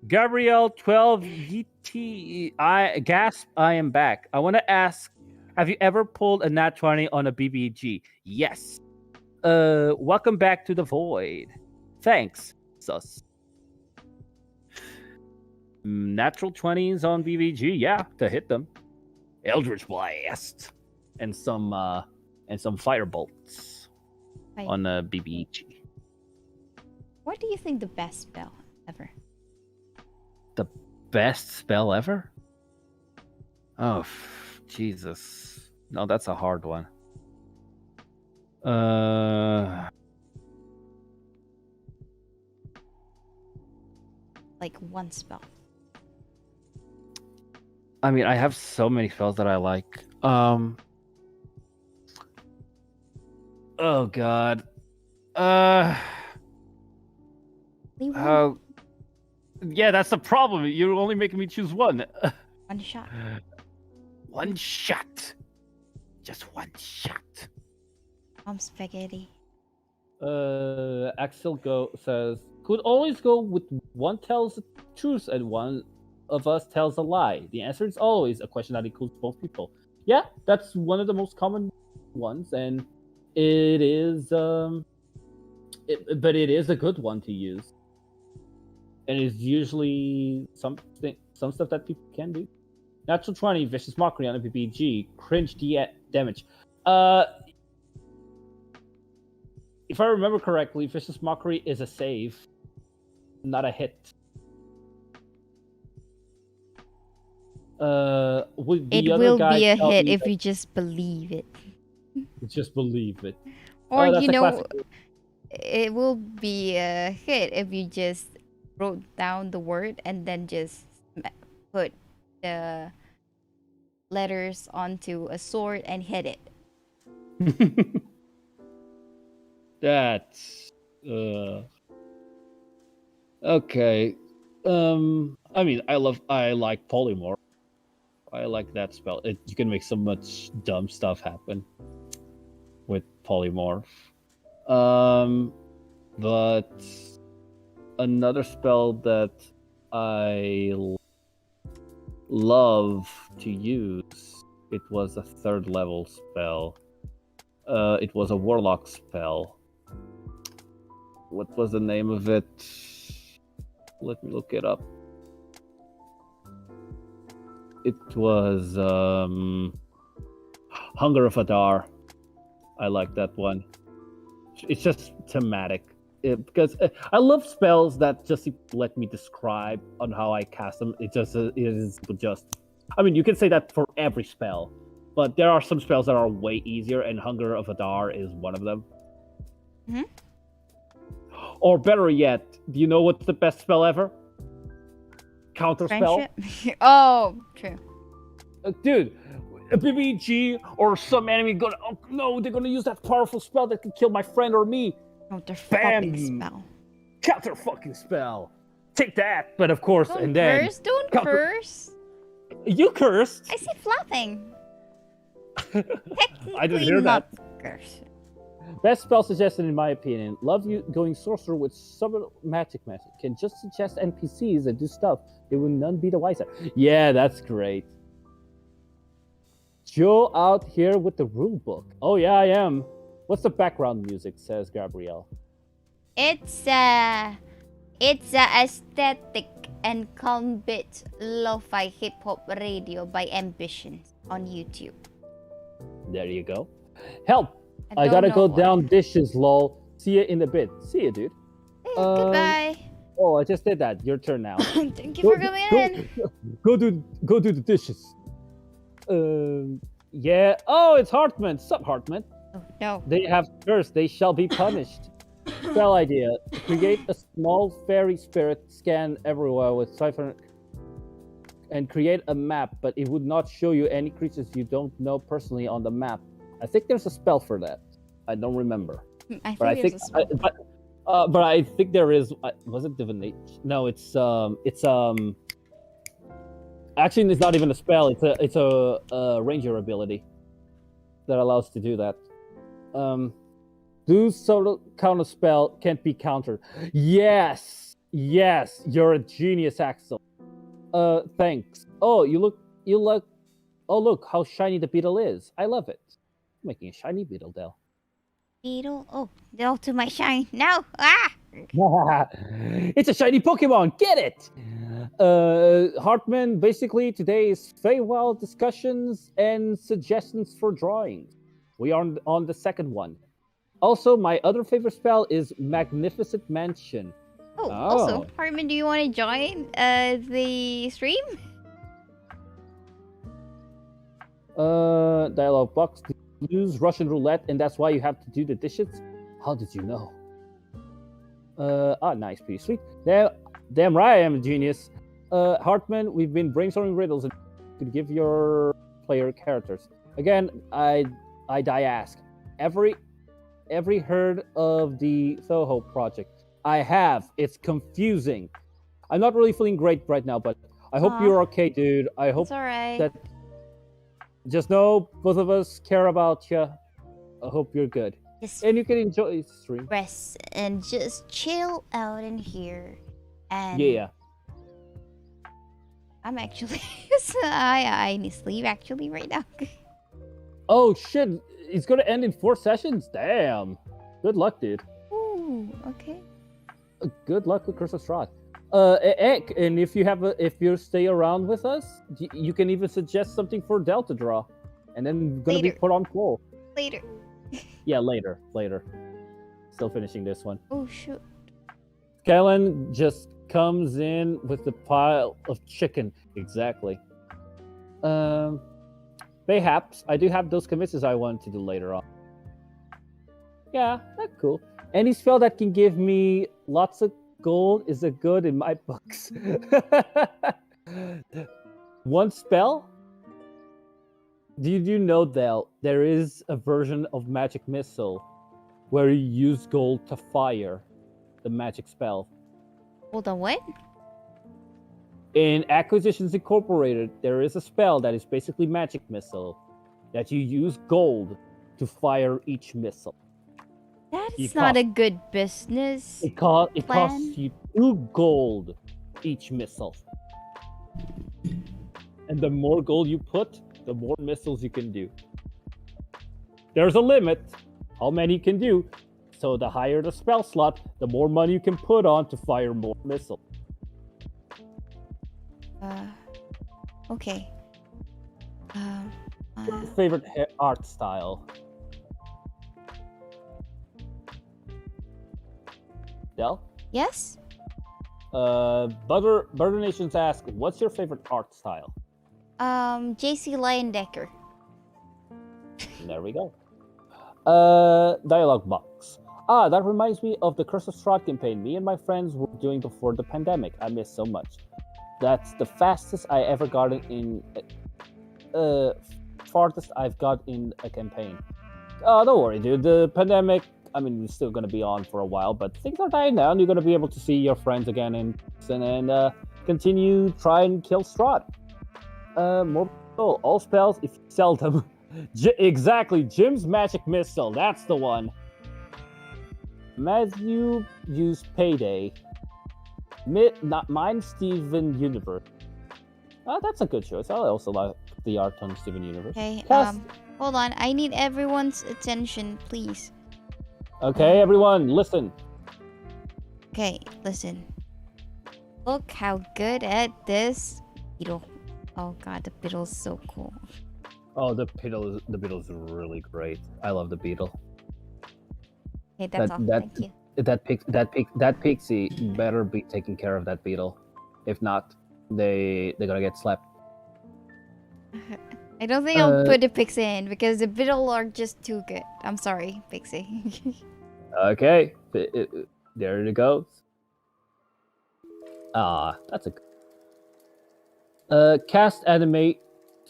Gabrielle 12 GT. Gasp, I am back. I want to ask, have you ever pulled a nat 20 on a BBG? Yes. Welcome back to the void. Thanks, sus. Natural 20s on BBG, yeah, to hit them. Eldritch Blast. And some fire bolts Right. on a BBG. What do you think the best spell ever? The best spell ever? Oh, Jesus. No, that's a hard one. Like one spell. I mean, I have so many spells that I like. Oh God. Only one, Yeah, that's the problem. You're only making me choose one. one shot. One shot. Just one shot. Spaghetti. Axel says, could always go with one tells the truth and one of us tells a lie. The answer is always a question that includes both people. Yeah, that's one of the most common ones, and it is but it is a good one to use. And it's usually some stuff that people can do. Natural 20, Vicious Mockery on a PPG, cringe damage. If I remember correctly, Vicious Mockery is a save, not a hit. It will be a hit if you just believe it. Just believe it. Or that's you a know, classic. it will be a hit if you just wrote down the word and then just put the letters onto a sword and hit it. That's okay. I mean, I like polymorph. I like that spell. You can make so much dumb stuff happen with polymorph. But another spell that I love to use, it was a 3rd level spell. It was a warlock spell. What was the name of it? Let me look it up. It was Hunger of Adar. I like that one. It's just thematic. because I love spells that just let me describe on how I cast them. It is just. I mean, you can say that for every spell, but there are some spells that are way easier, and Hunger of Adar is one of them. Mhm. Or better yet, do you know what's the best spell ever? Counter spell. Friendship? Oh, true. Dude, a BBG or some enemy gonna, oh no, they're gonna use that powerful spell that can kill my friend or me. Counter Bam! fucking spell. Counter fucking spell. Take that. But of course, Don't and then curse, don't counter- curse. You cursed. I said flapping. I didn't hear not that. Curse. Best spell suggestion in my opinion. Love you going sorcerer with some magic method. Can just suggest NPCs and do stuff. They will none be the wiser. Yeah, that's great. Joe out here with the rule book. Oh yeah, I am. What's the background music? Says Gabrielle. It's a aesthetic and calm bit lo-fi hip-hop radio by Ambitions on YouTube. There you go. Help! I don't gotta know go why. down dishes, lol. See you in a bit. See you, dude. Hey, goodbye. Oh, I just did that. Your turn now. Thank you for coming in. Go do the dishes. Yeah. Oh, it's Hartman. Sup, Hartman? Oh, no. They have cursed. They shall be punished. Spell idea: create a small fairy spirit, scan everywhere with cipher, and create a map. But it would not show you any creatures you don't know personally on the map. I think there's a spell for that. I don't remember. But I think, but I think there is. Was it divination? No, it's actually, it's not even a spell. It's a ranger ability that allows to do that. Do sort of counter spell can't be countered. Yes, you're a genius, Axel. Thanks. Oh, you look. Oh, look how shiny the beetle is. I love it. I'm making a shiny beetle, Dell. Beetle. Oh, Dell to my shine. No. Ah! It's a shiny Pokemon. Get it. Hartman, basically today is feywild discussions and suggestions for drawings. We are on the second one. Also, my other favorite spell is Magnificent Mansion. Oh, also, Hartman, do you want to join the stream? Dialogue box. Use Russian roulette, and that's why you have to do the dishes. How did you know? Nice, pretty sweet. Damn right, I am a genius. Hartman, we've been brainstorming riddles and could give your player characters. Again, I ask. Every heard of the Thoho project? I have. It's confusing. I'm not really feeling great right now, but I hope you're okay, dude. I hope It's alright. that. Just know both of us care about you. I hope you're good. Just And you can enjoy the stream. rest and just chill out in here. And Yeah. I'm actually I need sleep actually right now. Oh shit! It's gonna end in 4 sessions. Damn. Good luck, dude. Ooh, okay. Good luck with Curse of Strahd. Ek, and if you stay around with us, you can even suggest something for Del to draw, and then gonna be Later. put on poll. Later. Yeah, later. Still finishing this one. Oh shoot. Kellen just comes in with the pile of chicken. Exactly. Perhaps I do have those commissions I want to do later on. Yeah, that's cool. Any spell that can give me lots of gold is a good in my books. One spell? Did you know that there is a version of Magic Missile where you use gold to fire the magic spell? Hold on, what? In Acquisitions Incorporated, there is a spell that is basically Magic Missile that you use gold to fire each missile. That's not a good business. It plan? costs you 2 gold each missile. And the more gold you put, the more missiles you can do. There's a limit how many you can do. So the higher the spell slot, the more money you can put on to fire more missiles. Okay. What's your favorite art style? Del? Yes? Butter Nations ask, what's your favorite art style? JC Leyendecker. There we go. Dialogue box. That reminds me of the Curse of Strahd campaign me and my friends were doing before the pandemic. I miss so much. That's the fastest I ever got in farthest I've got in a campaign. Don't worry, dude. The pandemic, I mean, it's still going to be on for a while, but things are dying down. You're going to be able to see your friends again and continue try and kill Strahd. More all spells if you sell them. Exactly, Jim's magic missile. That's the one. Matthew used Payday. Not mine, Steven Universe. That's a good choice. I also like the art on Steven Universe. Okay, Cast. hold on. I need everyone's attention, please. Okay, everyone, listen. Okay, listen. Look how good at this beetle. Oh god, the beetle's so cool. Oh, the beetle's really great. I love the beetle. Okay, that's all. Thank you. That pixie better be taking care of that beetle. If not, they're gonna get slapped. I don't think I'll put the pixie in because the beetle are just too good. I'm sorry, pixie. Okay, there it goes. That's a cast animate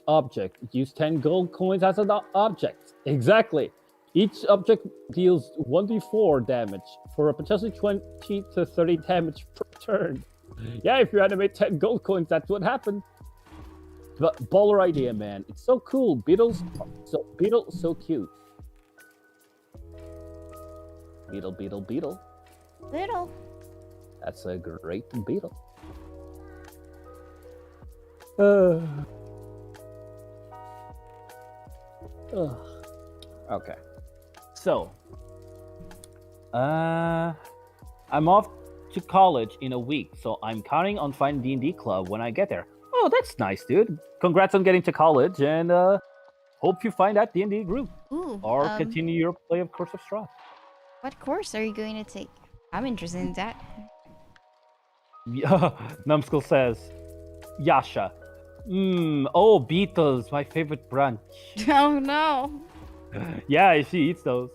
object. Use 10 gold coins as an object. Exactly. Each object deals 1d4 damage for a potentially 20 to 30 damage per turn. Yeah, if you animate 10 gold coins, that's what happened. But baller idea, man. It's so cool. Beetle's so cute. Beetle. Beetle. That's a great beetle. Okay. So, I'm off to college in a week, so I'm counting on finding D&D club when I get there. Oh, that's nice, dude. Congrats on getting to college, and hope you find that D&D group. Ooh. Or continue your play of Curse of Strahd. What course are you going to take? I'm interested in that. Yeah, Numbskull says, Yasha. Oh, beetles, my favorite brunch. Oh no. Yeah, she eats those.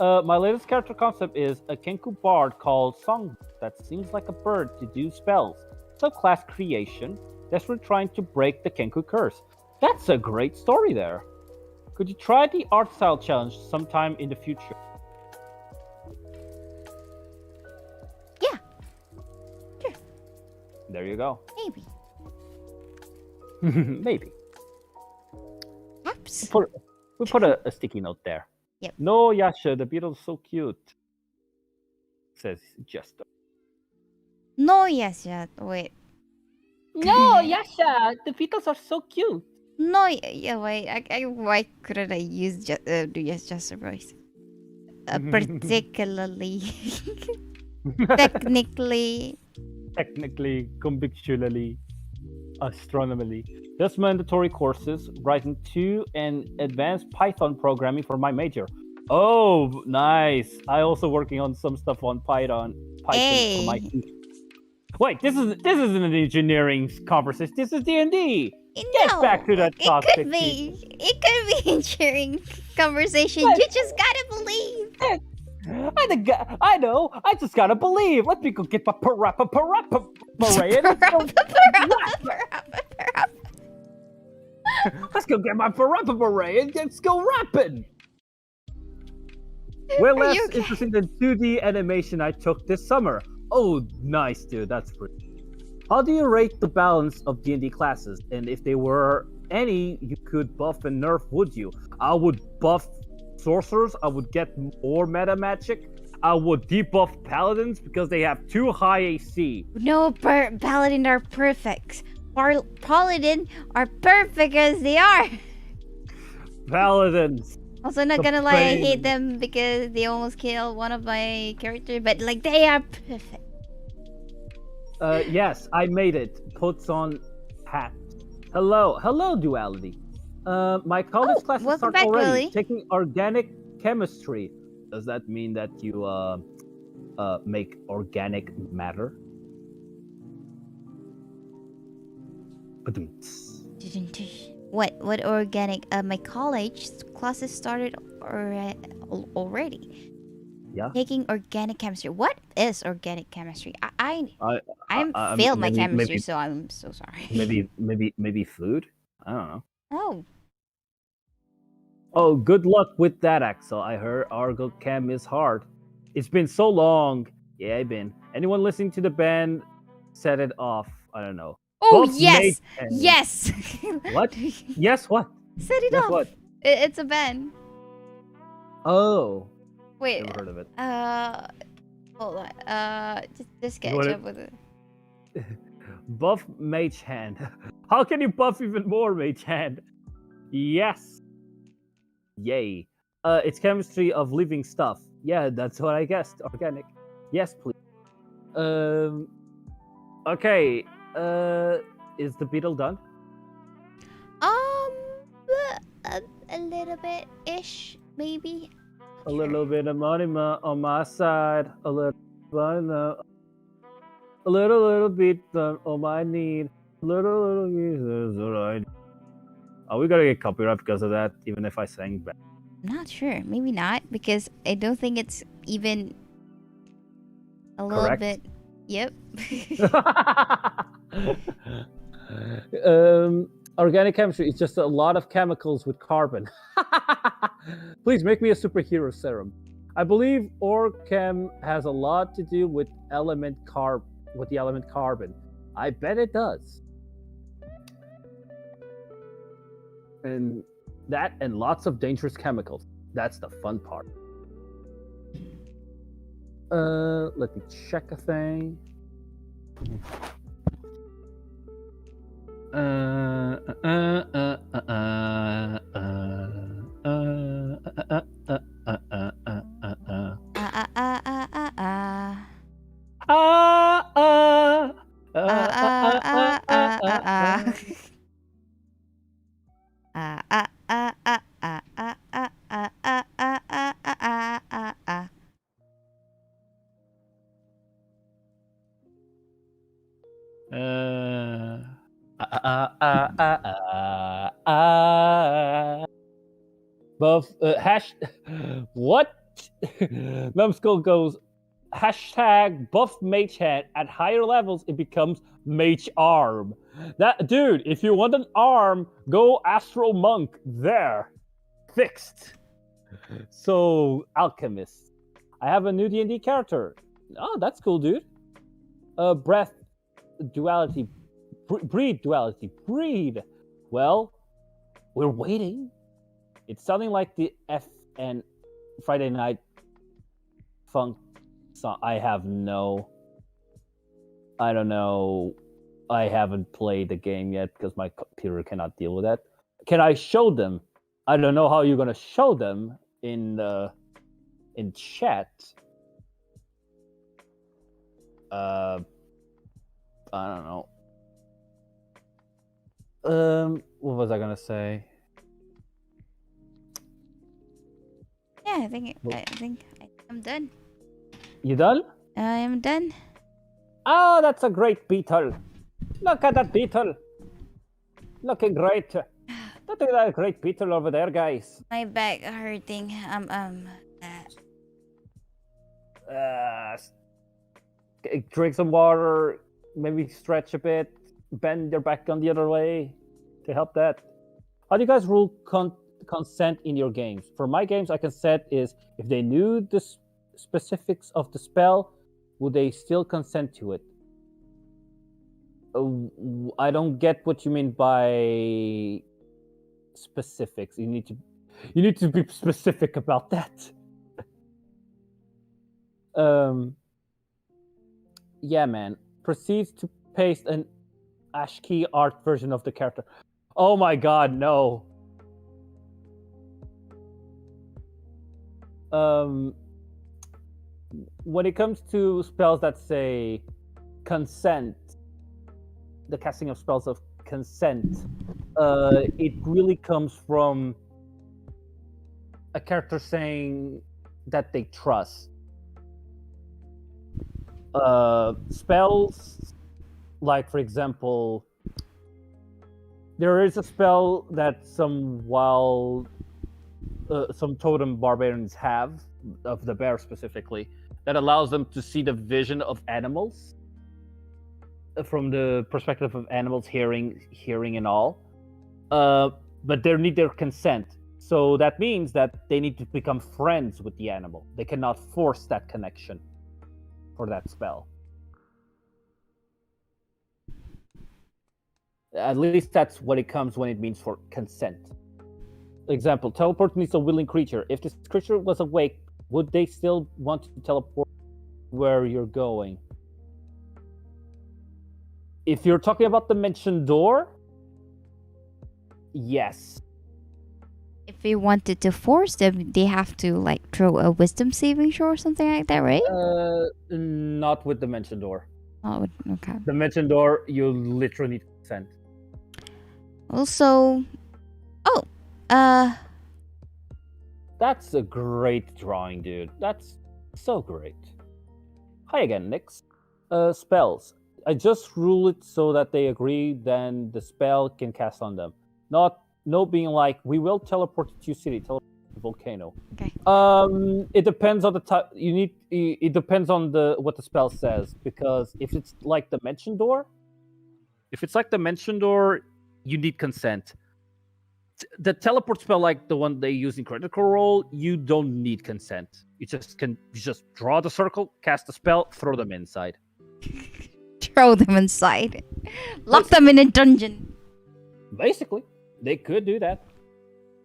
My latest character concept is a Kenku bard called Song that sings like a bird to do spells. Subclass creation, desperately trying to break the Kenku curse. That's a great story there. Could you try the art style challenge sometime in the future? Yeah. Sure. There you go. Maybe. Maybe. Perhaps. We put a sticky note there. Yep. No, Yasha, the beetle's so cute. Says Jester. No, yes, yeah. Wait. No, Yasha, the beetles are so cute. No, yeah, wait. Why couldn't I use do yes, just a voice? Particularly. Technically. Convictually, astronomically. Just mandatory courses, writing 2 and advanced Python programming for my major. Oh, nice. I also working on some stuff on Python Hey. for my. Wait, this isn't an engineering conversation. This is D&D. Get back to that talk. It could be ensuring conversation. You just gotta believe. I know. I just gotta believe. Let me go get my parappa beret. Let's go get my parappa beret and let's go rapping. We're less interested in 2D animation I took this summer. Oh, nice, dude. That's pretty. How do you rate the balance of D&D classes? And if there were any you could buff and nerf, would you? I would buff sorcerers. I would get more meta magic. I would debuff paladins because they have too high AC. No, paladin are perfect. Paladin are perfect as they are. Paladins. Also, not gonna lie, I hate them because they almost killed one of my characters, but like they are perfect. Yes, I made it. Puts on hat. Hello, duality. My college classes welcome start back, already. Lily. Taking organic chemistry. Does that mean that you make organic matter. What organic? My college classes started already. Yeah. Taking organic chemistry. What is organic chemistry? I'm I failed my maybe chemistry, so I'm so sorry. maybe food. I don't know. Oh, Oh, good luck with that, Axel. I heard Argo Chem is hard. It's been so long. Yeah, I've been. Anyone listening to the band set it off? I don't know. oh Buff yes, Mate and- yes. What? Yes, what? Set it Yes, off. what? It's a band. Oh, Wait. never heard of it. Hold on. Just catch What up with it. Buff Mage Hand. How can you buff even more, Mage Hand? Yes. Yay. It's chemistry of living stuff. Yeah, that's what I guessed. Organic. Yes, please. Okay. Is the beetle done? A little bit ish, maybe. A little bit of money on my side. A little bit on my need. Little is alright. Are we gonna get copyright because of that? Even if I sang back. I'm not sure. Maybe not, because I don't think it's even a little Correct. bit. Yep. Organic chemistry is just a lot of chemicals with carbon. Please make me a superhero serum. I believe Orchem has a lot to do with the element carbon. I bet it does. And that and lots of dangerous chemicals. That's the fun part. Let me check a thing. Buff hash what? Numbskull goes hashtag buff mage hand. At higher levels it becomes mage arm. That dude, if you want an arm, go astral monk. There. Fixed. So alchemist. I have a new D&D character. Oh, that's cool, dude. Breath duality. Breed duality. Breed. Well, we're waiting. It's something like the F and Friday Night Funk song. I don't know. I haven't played the game yet because my computer cannot deal with that. Can I show them? I don't know how you're gonna show them in chat. I don't know. What was I gonna say? Yeah, I think I'm done. You done? I am done. Oh, that's a great beetle. Look at that beetle. Looking great. Look at that great beetle over there, guys. My back hurting. Drink some water. Maybe stretch a bit. Bend your back on the other way to help that. How do you guys rule consent in your games? For my games, I can set is if they knew the specifics of the spell, would they still consent to it? I don't get what you mean by specifics. You need to be specific about that. Yeah, man. Proceeds to paste an ASCII art version of the character. Oh my god, no. When it comes to spells that say consent, the casting of spells of consent, it really comes from a character saying that they trust. spells, like for example, there is a spell that some totem barbarians have, of the bear specifically, that allows them to see the vision of animals from the perspective of animals, hearing and all. But they need their consent. So that means that they need to become friends with the animal. They cannot force that connection for that spell. At least that's what it comes when it means for consent. Example, teleport needs a willing creature. If this creature was awake, would they still want to teleport where you're going? If you're talking about the mentioned door, yes. If we wanted to force them, they have to like throw a wisdom saving throw or something like that, right? Not with the mentioned door. Oh, okay. The mentioned door, you literally need consent. Also, That's a great drawing, dude. That's so great. Hi again, Nix. Spells. I just rule it so that they agree, then the spell can cast on them. No being like, we will teleport to your city, teleport to the volcano. Okay. It depends on the type. It depends on what the spell says, because if it's like the mention door, you need consent. The teleport spell, like the one they use in Critical Role, you don't need consent. You just draw the circle, cast the spell, throw them inside. Throw them inside. Lock them in a dungeon. Basically, they could do that.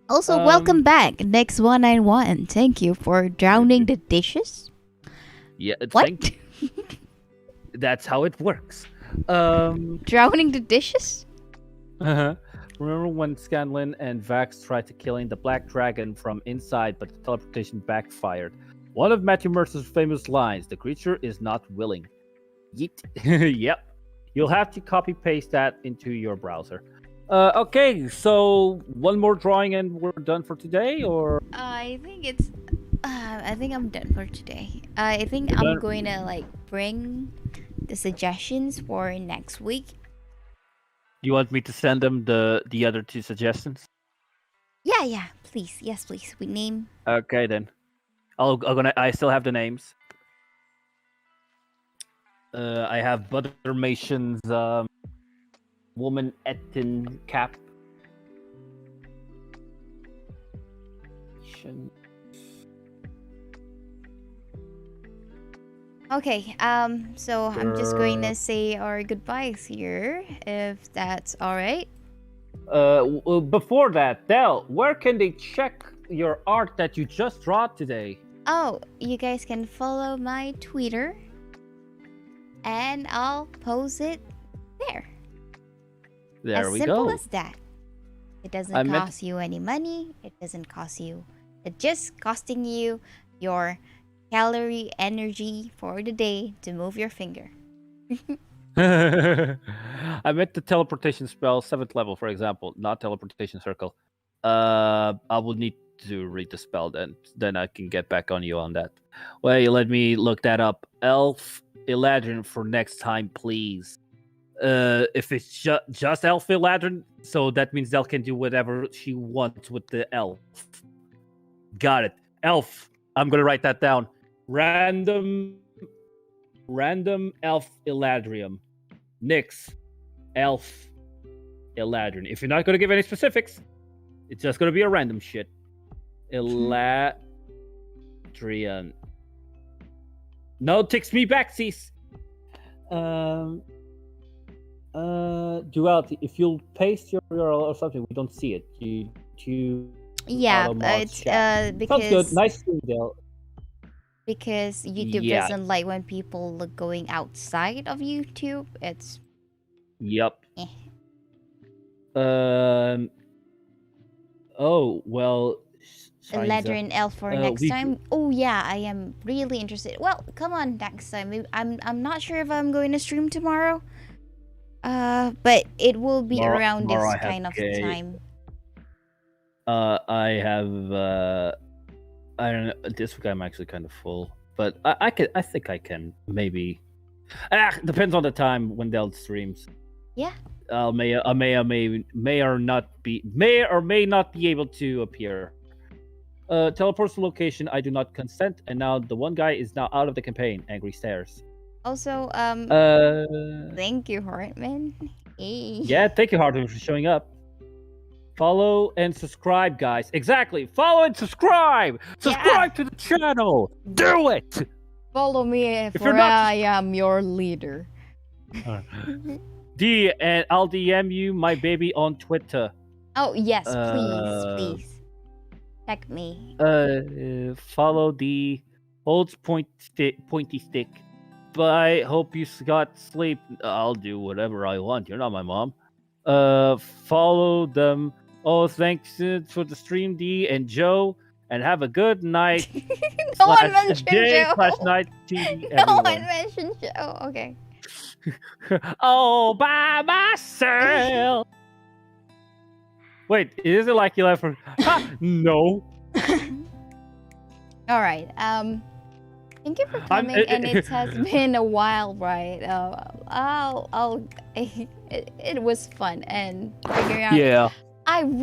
Also, welcome back, Next 191. Thank you for drowning the dishes. Yeah, What? That's how it works. Drowning the dishes? Remember when Scanlan and Vax tried to killing the Black Dragon from inside, but the teleportation backfired? One of Matthew Mercer's famous lines: "The creature is not willing." Yeet. Yep. You'll have to copy paste that into your browser. Okay, so one more drawing and we're done for today, or I think it's. I think I'm done for today. I think You're I'm done? going to like bring the suggestions for next week. You want me to send them the other two suggestions? Yeah, please. Yes, please. We name. Okay then. I still have the names. I have Buttermation's woman Etten Cap. Okay. So I'm just going to say our goodbyes here, if that's all right. before that, Del, where can they check your art that you just draw today? Oh, you guys can follow my Twitter, and I'll post it there. There as we simple go. as that. It doesn't I meant- cost you any money. It doesn't cost you. It's just costing you your calorie energy for the day to move your finger. I meant the teleportation spell, 7th level, for example, not teleportation circle. I will need to read the spell, then I can get back on you on that. Wait, let me look that up. Elf Eladrin for next time, please. If it's just Elf Eladrin, so that means Del can do whatever she wants with the elf. Got it. Elf. I'm gonna write that down. Random elf Eladrium. Nyx, elf Eladrin. If you're not gonna give any specifics, it's just gonna be a random shit. Eladrian. No, takes me back, Cease. Duality, if you'll paste your URL or something, we don't see it. You Yeah, auto mouse it's chat. Sounds good. because Nice to you, Del. because YouTube Yeah. doesn't like when people look going outside of YouTube. It's Yup. eh. Oh well. Eladrin elf for next we- time. Oh yeah, I am really interested. Well, come on next time. I'm not sure if I'm going to stream tomorrow. But it will be around this tomorrow I have kind of K. time. I have. I don't know. This week I'm actually kind of full, but I think I can maybe Depends on the time when Del streams. Yeah. May or may not be able to appear. Teleports to location. I do not consent. And now the one guy is now out of the campaign. Angry stares. Also, thank you, Hartman. Hey. Yeah, thank you, Hartman, for showing up. Follow and subscribe, guys. Exactly. Follow and subscribe. Subscribe to the channel. Do it. Follow me, you're for not- I am your leader. And I'll DM you, my baby, on Twitter. Oh yes, Uh, please. Check me. Follow the holds pointy stick. But I hope you got sleep. I'll do whatever I want. You're not my mom. Follow them. Oh, thanks for the stream, D and Joe, and have a good night. No one slash mentioned day Joe. slash night to No everyone. one mentioned Joe. Okay. All by myself. Wait, is it like you left for? Ha! No. All right. Thank you for coming, and it has been a while, right? It was fun and figuring out. Yeah. I'm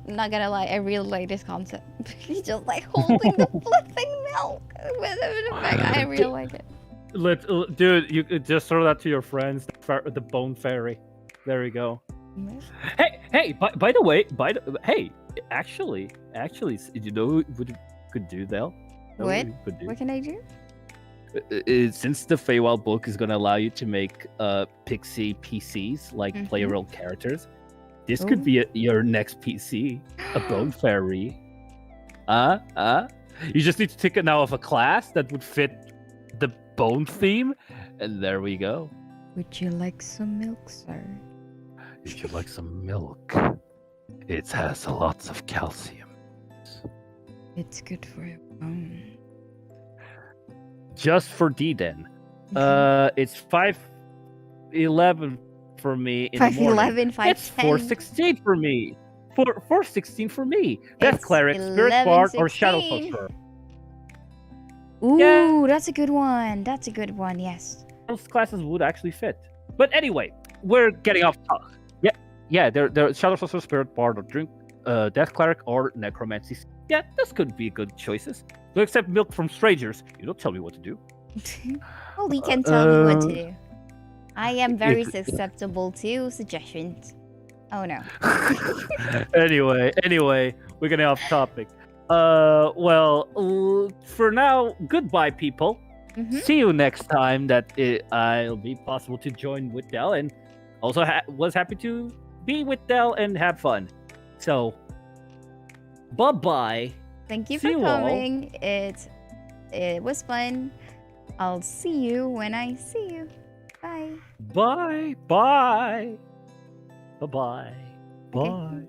not gonna lie, I really like this concept. He's just like holding the flipping milk with the bag. I really like it. Dude, you could just throw that to your friends. The bone fairy. There we go. Hey. By the way, actually, you know what you could do, Del? What? What can I do? Since the Feywild book is going to allow you to make pixie PCs, like player-role characters, this could be your next PC, a bone fairy. You just need to take it now of a class that would fit the bone theme, and there we go. Would you like some milk, sir? If you like some milk, it has lots of calcium. It's good for your bone. Just for D then. It's 5:11 for me in the morning. 5:11, 5:10. It's 4:16 for me. 4:16 for me. Death It's Cleric, Spirit Bard, or Shadow 11:16. Sorcerer. Ooh, Yeah. that's a good one. That's a good one. Yes. Those classes would actually fit. But anyway, we're getting off topic. Yeah, they're Shadow Sorcerer, Spirit Bard, or Death Cleric, or Necromancy. Yeah, this could be good choices. To accept milk from strangers, you don't tell me what to do. Well, we can tell you what to do. I am very susceptible to suggestions. Oh no. Anyway, we're getting off topic. For now, goodbye, people. See you next time that I'll be possible to join with Del, and also was happy to be with Del and have fun. So, bye-bye. Thank you See for you all. coming. It was fun. I'll see you when I see you. Bye. Bye. Bye. Bye-bye. Okay. Bye.